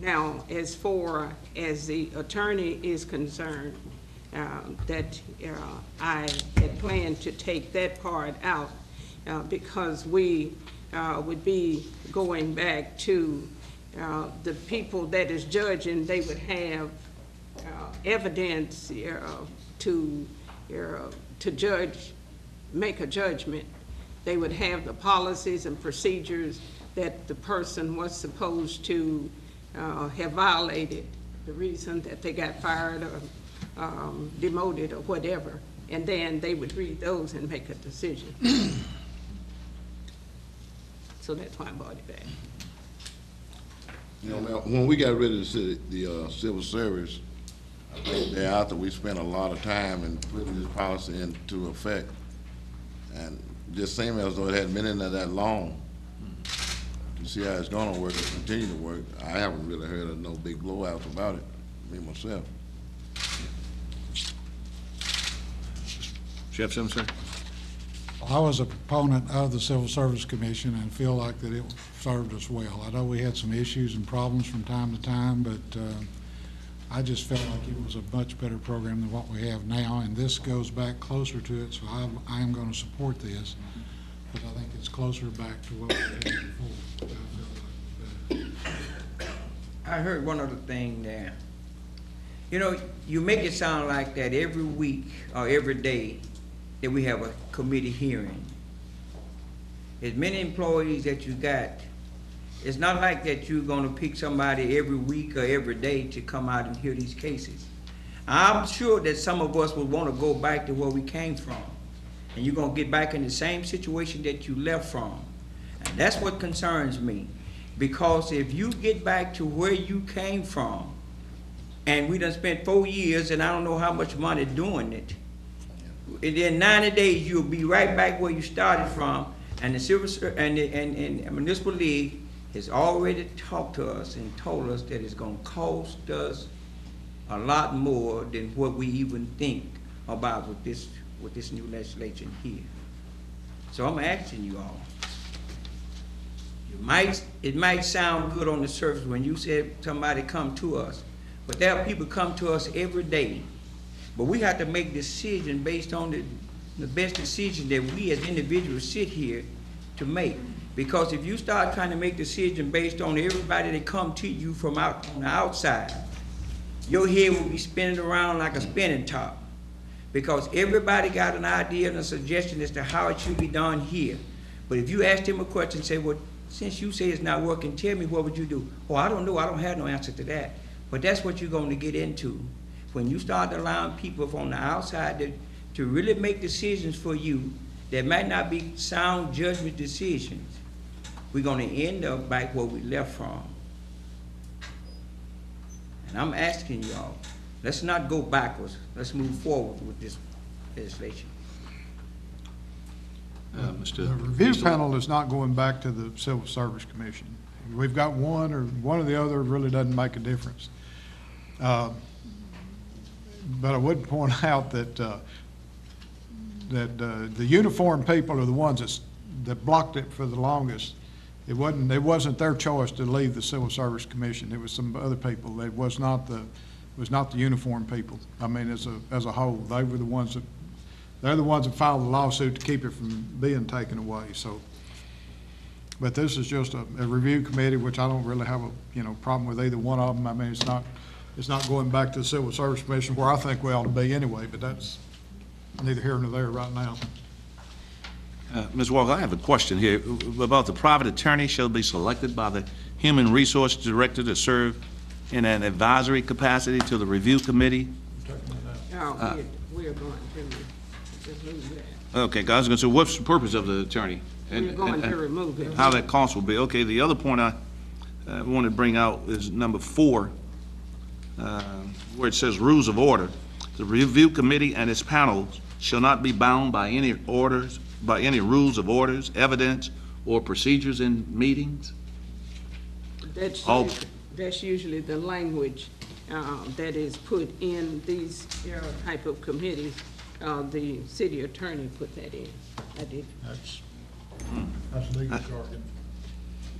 Now, as far as the attorney is concerned, that I had planned to take that part out because we would be going back to the people that is judging. They would have evidence to judge, make a judgment. They would have the policies and procedures that the person was supposed to have violated, the reason that they got fired or demoted or whatever, and then they would read those and make a decision. So that's why I brought it back. You know, now, when we got rid of the civil service, I think thereafter we spent a lot of time in putting this policy into effect. And just seemed as though it hadn't been in there that long to see how it's gonna work and continue to work. I haven't really heard of no big blowouts about it, me myself. Jeff Simpson? I was a proponent of the Civil Service Commission and feel like that it served us well. I know we had some issues and problems from time to time, but I just felt like it was a much better program than what we have now, and this goes back closer to it, so I am going to support this, but I think it's closer back to what we had before. I heard one other thing there. You know, you make it sound like that every week or every day that we have a committee hearing. As many employees that you got, it's not like that you're gonna pick somebody every week or every day to come out and hear these cases. I'm sure that some of us would wanna go back to where we came from, and you're gonna get back in the same situation that you left from. And that's what concerns me, because if you get back to where you came from, and we done spent 4 years and I don't know how much money doing it, and then 90 days you'll be right back where you started from, and the Civil and Municipal League has already talked to us and told us that it's gonna cost us a lot more than what we even think about with this new legislation here. So I'm asking you all. It might sound good on the surface when you said somebody come to us, but there are people come to us every day. But we have to make decisions based on the best decision that we as individuals sit here to make. Because if you start trying to make decisions based on everybody that come to you from out on the outside, your head will be spinning around like a spinning top. Because everybody got an idea and a suggestion as to how it should be done here. But if you ask them a question, say, well, since you say it's not working, tell me, what would you do? Oh, I don't know, I don't have no answer to that. But that's what you're going to get into. When you start allowing people from the outside to really make decisions for you that might not be sound judgment decisions, we're going to end up back where we left from. And I'm asking y'all, let's not go backwards. Let's move forward with this legislation. Mr. The review panel is not going back to the Civil Service Commission. We've got one or the other really doesn't make a difference. But I would point out that the uniformed people are the ones that blocked it for the longest. It wasn't their choice to leave the Civil Service Commission. It was some other people. It was not the uniformed people. I mean, as a whole, they were the ones they're the ones that filed the lawsuit to keep it from being taken away. So, but this is just a review committee, which I don't really have a problem with either one of them. I mean, it's not going back to the Civil Service Commission where I think we ought to be anyway. But that's neither here nor there right now. Ms. Walker, I have a question here about the private attorney shall be selected by the Human Resource Director to serve in an advisory capacity to the review committee. Oh, we're going to just move that. Okay, guys, so what's the purpose of the attorney? We're going to remove it. How that cost will be. Okay, the other point I want to bring out is number 4, where it says rules of order. The review committee and its panels shall not be bound by any rules of orders, evidence, or procedures in meetings. That's usually the language that is put in these type of committees. The city attorney put that in. I did. That's legal jargon.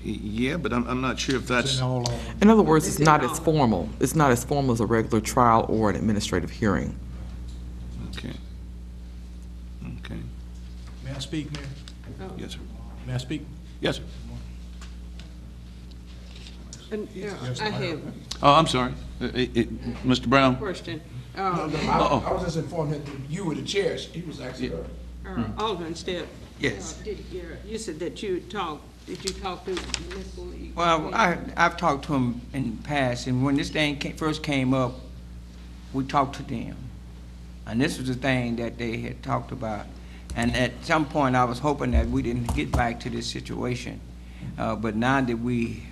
Yeah, but I'm not sure if that's... In other words, it's not as formal. It's not as formal as a regular trial or an administrative hearing. Okay. Okay. May I speak, Mayor? Yes, sir. May I speak? Yes, sir. And, I have Oh, I'm sorry. Mr. a Brown? question. I was just informed that you were the chair. He was actually. Alderman Step. Yes. You said that did you talk to municipal league? Well, I've talked to them in the past, and when this thing first came up, we talked to them. And this was the thing that they had talked about. And at some point, I was hoping that we didn't get back to this situation. But now that we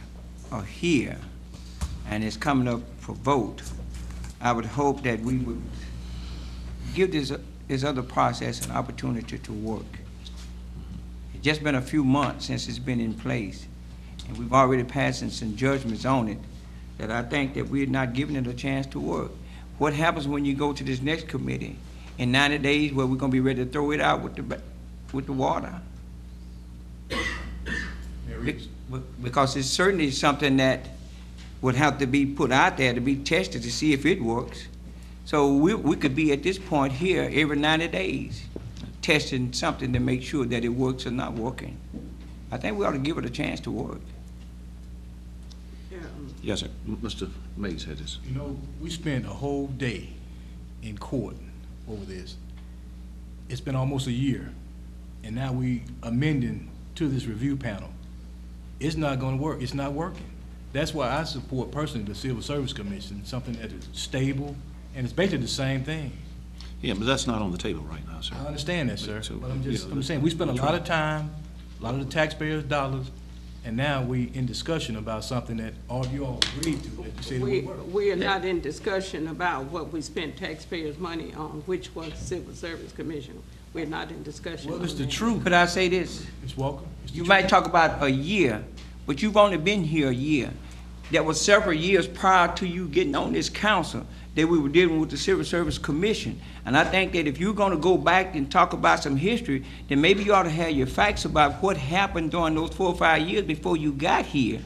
are here, and it's coming up for vote, I would hope that we would give this other process an opportunity to work. It's just been a few months since it's been in place, and we've already passed some judgments on it that I think that we're not giving it a chance to work. What happens when you go to this next committee in 90 days where we're going to be ready to throw it out with the water? Because it's certainly something that would have to be put out there to be tested to see if it works. So we could be at this point here every 90 days testing something to make sure that it works or not working. I think we ought to give it a chance to work. Yes, sir. Mr. Mays had this. You know, we spent a whole day in court over this. It's been almost a year, and now we amending to this review panel. It's not going to work. It's not working. That's why I support personally the Civil Service Commission, something that is stable, and it's basically the same thing. Yeah, but that's not on the table right now, sir. I understand that, sir, So, but I'm saying, we spent a lot of time, a lot of the taxpayers' dollars, and now we in discussion about something that all you all agreed to, that you said it would work. We are not in discussion about what we spent taxpayers' money on, which was Civil Service Commission. We're not in discussion. Well, it's on the that. truth. Could I say this? Ms. Walker? You might talk about a year, but you've only been here a year. There was several years prior to you getting on this council that we were dealing with the Civil Service Commission. And I think that if you're gonna go back and talk about some history, then maybe you ought to have your facts about what happened during those 4 or 5 years before you got here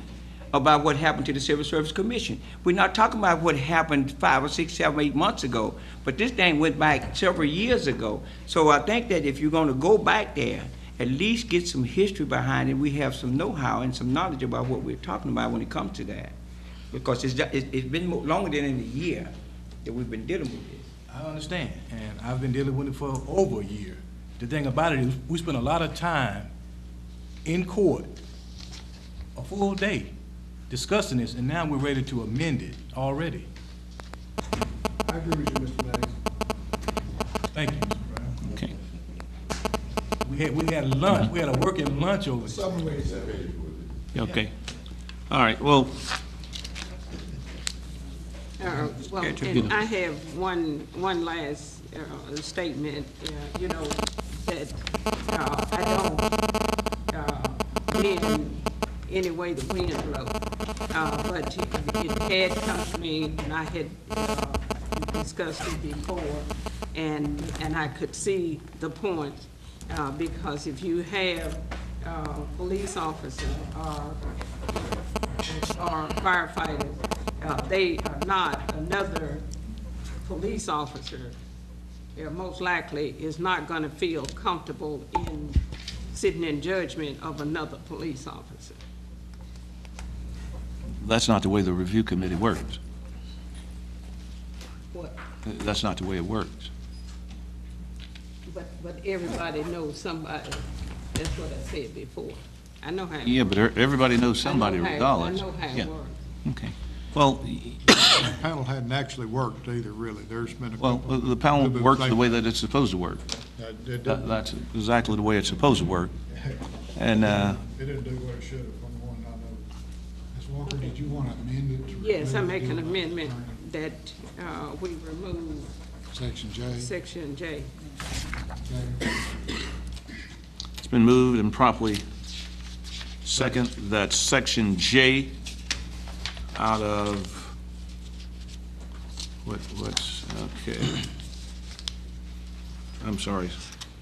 about what happened to the Civil Service Commission. We're not talking about what happened 5 or 6, 7, 8 months ago, but this thing went back several years ago. So I think that if you're gonna go back there, at least get some history behind it. We have some know-how and some knowledge about what we're talking about when it comes to that. Because it's been longer than a year that we've been dealing with this. I understand, and I've been dealing with it for over a year. The thing about it is, we spent a lot of time in court, a full day, discussing this, and now we're ready to amend it already. I agree with you, Mr. Mays. Thank you, Mr. Brown. Okay. We had lunch, we had a working lunch over it. Some ways. Okay. All right, well, Well, and I have one last statement, you know, that I don't bend any way the wind blows. But it had come to me, and I had discussed it before, and I could see the point, because if you have police officers or firefighters, they are not another police officer, most likely is not going to feel comfortable in sitting in judgment of another police officer. that's not the way the review committee works. What? That's not the way it works. But everybody knows somebody. That's what I said before. I know how. Yeah, but everybody knows somebody regardless. I know how Yeah. it works. Okay. Well, The panel hadn't actually worked either, really. There's been a well, couple. the panel works the way that it's supposed to work. It didn't That's exactly the way it's supposed to work. And, it didn't do what it should have, from the one I know. Ms. Walker, did you want to amend it? to Yes, I remove make an the- amendment that we remove Section J. section J. Okay. it's been moved and properly second that section J out of, what's, okay. I'm sorry,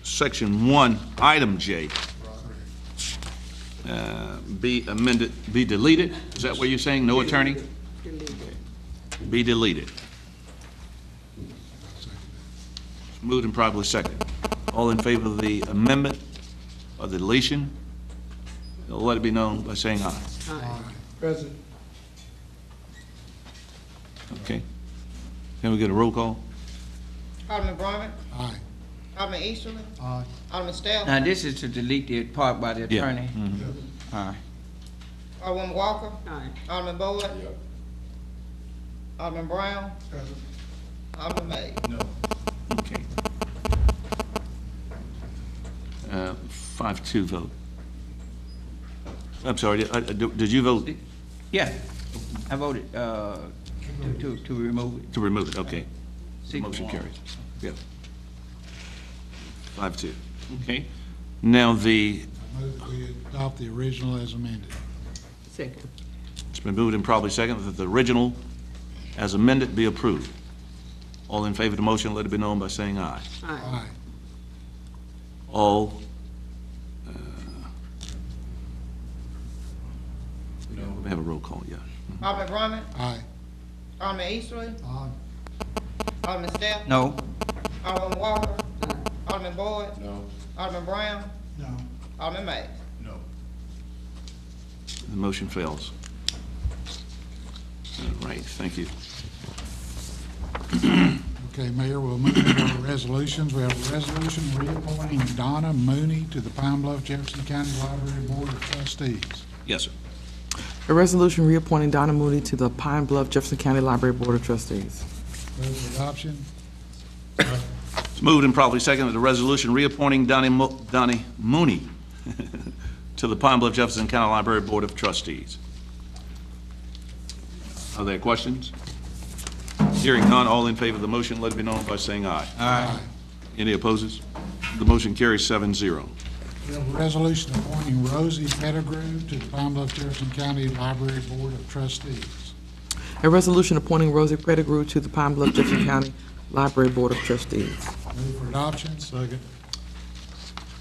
section 1, item J, be amended, be deleted? Is that what you're saying? No attorney? Be deleted. It's moved and properly second. All in favor of the amendment or the deletion? Let it be known by saying aye. President, Okay. Can we get a roll call? Alderman Brumman, Aye. Alderman Easterly, Aye. Alderman Stout, Now, this is to delete the part by the Yeah. attorney? Mhm. All right. Alderman Walker, Aye. Alderman Boyd, Alderman Brown, President. Alderman Mays. No. Okay. 5-2 vote. I'm sorry, did you vote Yeah, I voted to remove it. to remove it? Okay. The 6-1. motion carries. Yeah. 5-2. Okay. Now, I move that we adopt the original as amended. Second. it's been moved and probably second that the original as amended be approved. All in favor of the motion, let it be known by saying aye. Aye. Aye. All, we have a roll call, yeah. Alderman Brumman, Aye. Alderman Easterly, Aye. Alderman Stout, No, Alderman Walker, Alderman Boyd. No. Alderman Brown, No. Alderman Mays. No. The motion fails. All right, thank you. Okay, Mayor, we'll move to our resolutions. We have a resolution reappointing Donna Mooney to the Pine Bluff Jefferson County Library Board of Trustees. Yes, sir. A resolution reappointing Donna Moody to the Pine Bluff Jefferson County Library Board of Trustees. Move for adoption. It's moved and probably seconded the resolution reappointing Donnie Mooney to the Pine Bluff Jefferson County Library Board of Trustees. Are there questions? Hearing none, all in favor of the motion, let it be known by saying aye. Aye. Any opposes? The motion carries 7-0. We have a resolution appointing Rosie Pettigrew to the Pine Bluff Jefferson County Library Board of Trustees. A resolution appointing Rosie Pettigrew to the Pine Bluff Jefferson County Library Board of Trustees. Move for adoption. Second.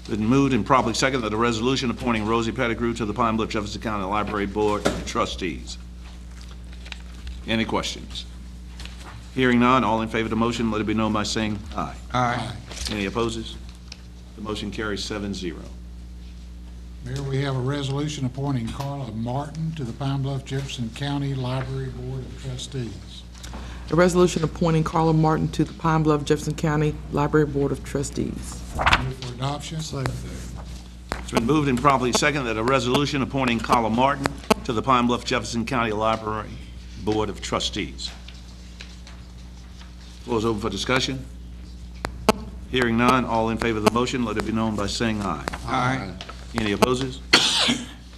Been moved and properly seconded that the resolution appointing Rosie Pettigrew to the Pine Bluff Jefferson County Library Board of Trustees. Any questions? Hearing none, all in favor of the motion, let it be known by saying aye. Aye. Any opposes? The motion carries 7-0. Mayor, we have a resolution appointing Carla Martin to the Pine Bluff Jefferson County Library Board of Trustees. A resolution appointing Carla Martin to the Pine Bluff Jefferson County Library Board of Trustees. Move for adoption. Second. It's been moved and properly seconded that a resolution appointing Carla Martin to the Pine Bluff Jefferson County Library Board of Trustees. Floor is open for discussion. Hearing none, all in favor of the motion, let it be known by saying aye. Aye. Any opposes?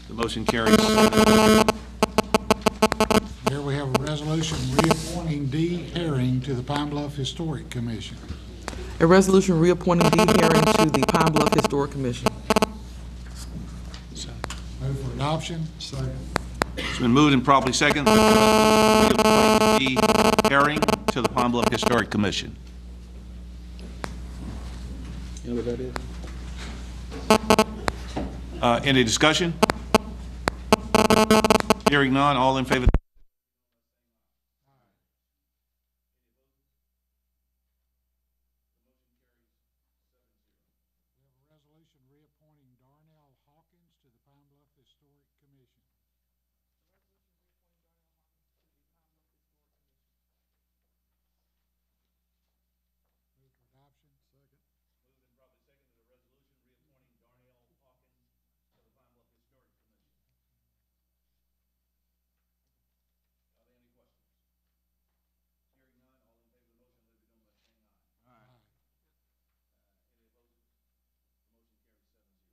The motion carries. Here we have a resolution reappointing Dee Herring to the Pine Bluff Historic Commission. A resolution reappointing Dee Herring to the Pine Bluff Historic Commission. Move for adoption. Second. It's been moved and properly seconded that the resolution reappointing Dee Herring to the Pine Bluff Historic Commission. You know what that is? Any discussion? Hearing none, all in favor? Resolution reappointing Darnell Hawkins to the Pine Bluff Historic Commission. Move for adoption. Second. Moved and properly seconded that a resolution reappointing Darnell Hawkins to the Pine Bluff Historic Commission. Are there any questions? Hearing none, all in favor of the motion, let it be known by saying aye. Aye. Any opposed? The motion carries 7-0.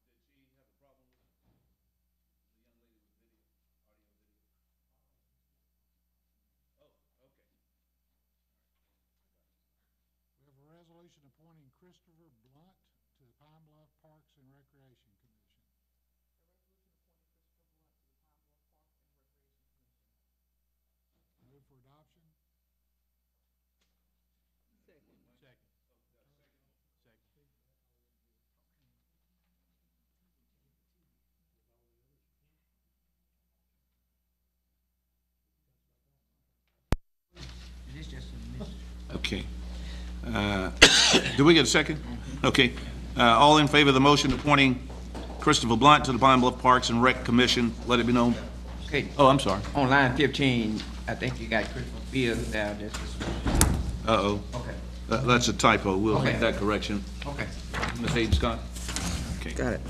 Did she have a problem with the young lady with video, audio video? Oh, okay. We have a resolution appointing Christopher Blunt to the Pine Bluff Parks and Recreation Commission. Move for adoption. Second. Second. Is this just a miss? Okay. Do we get a second? Okay. All in favor of the motion appointing Christopher Blunt to the Pine Bluff Parks and Rec Commission, let it be known. Okay, Oh, I'm sorry. on line 15, I think you got Christopher Beals down there. Uh-oh. Okay, That's a typo. We'll make Okay. that correction. okay. Ms. Hayden Scott? Okay. Got it.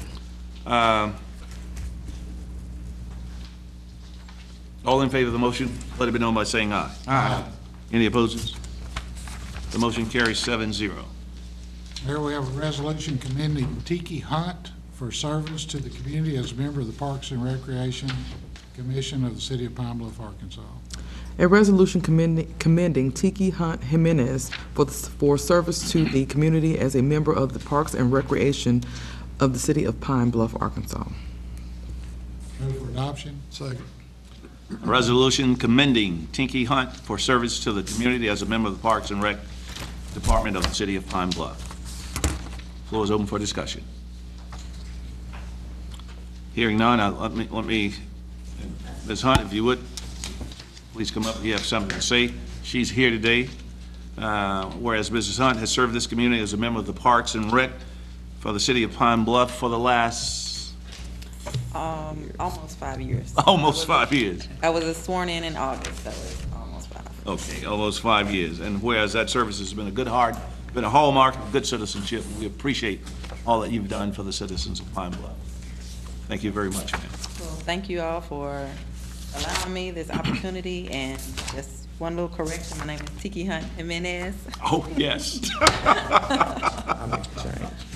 All in favor of the motion, let it be known by saying aye. Aye. Any opposers? The motion carries 7-0. Here we have a resolution commending Tiki Hunt for service to the community as a member of the Parks and Recreation Commission of the City of Pine Bluff, Arkansas. A resolution commending Tiki Hunt Jimenez for service to the community as a member of the Parks and Recreation of the City of Pine Bluff, Arkansas. Move for adoption. Second. A resolution commending Tinky Hunt for service to the community as a member of the Parks and Rec Department of the City of Pine Bluff. Floor is open for discussion. Hearing none, let me, Ms. Hunt, if you would, please come up if you have something to say. She's here today, whereas Mrs. Hunt has served this community as a member of the Parks and Rec for the City of Pine Bluff for the last Almost 5 years. almost 5 years. I was sworn in August, so it's almost 5. Okay, almost 5 years. And whereas that service has been a good heart, been a hallmark of good citizenship, we appreciate all that you've done for the citizens of Pine Bluff. Thank you very much, ma'am. Well, thank you all for allowing me this opportunity, and just one little correction, my name is Tiki Hunt Jimenez. Oh, yes.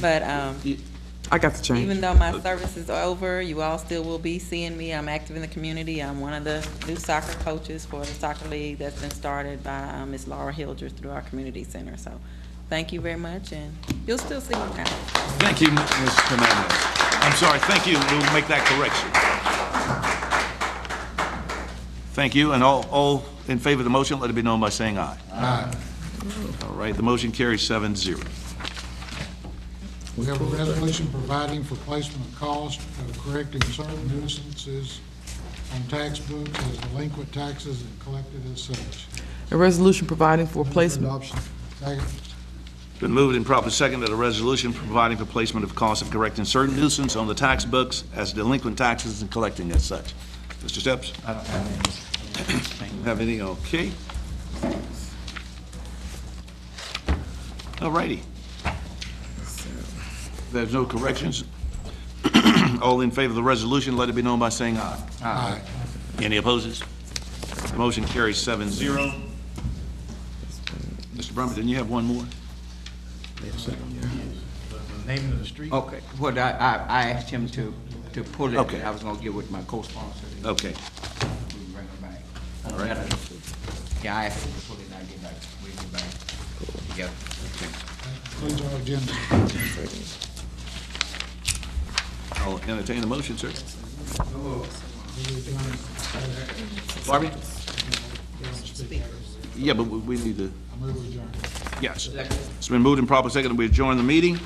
But I got the change. even though my service is over, you all still will be seeing me. I'm active in the community. I'm one of the new soccer coaches for the soccer league that's been started by Ms. Laura Hildreth through our community center. So thank you very much, and you'll still see me now. Thank you, Ms. Hernandez. I'm sorry, thank you. We'll make that correction. Thank you, and all in favor of the motion, let it be known by saying aye. Aye. All right, the motion carries 7-0. We have a resolution providing for placement of cost of correcting certain nuisances on tax books as delinquent taxes and collected as such. A resolution providing for For placement. adoption. Second. Been moved and properly seconded that a resolution providing for placement of costs of correcting certain nuisance on the tax books as delinquent taxes and collecting as such. Mr. Steps? I don't have any. Have anything? Okay. All righty. There's no corrections. All in favor of the resolution, let it be known by saying aye. Aye. Any opposes? The motion carries 7-0. Mr. Brumman, you have one more? The name of the street? Okay, what I asked him to pull it. Okay. I was gonna get with my co-sponsor. Okay. We can bring it back. All right. Yeah, I asked him to pull it, and I get back, we get back together. Concludes our agenda. I'll entertain a motion, sir. Barbie? Yeah, but we need to, I move we adjourn. yes. It's been moved and properly seconded. We adjourn the meeting.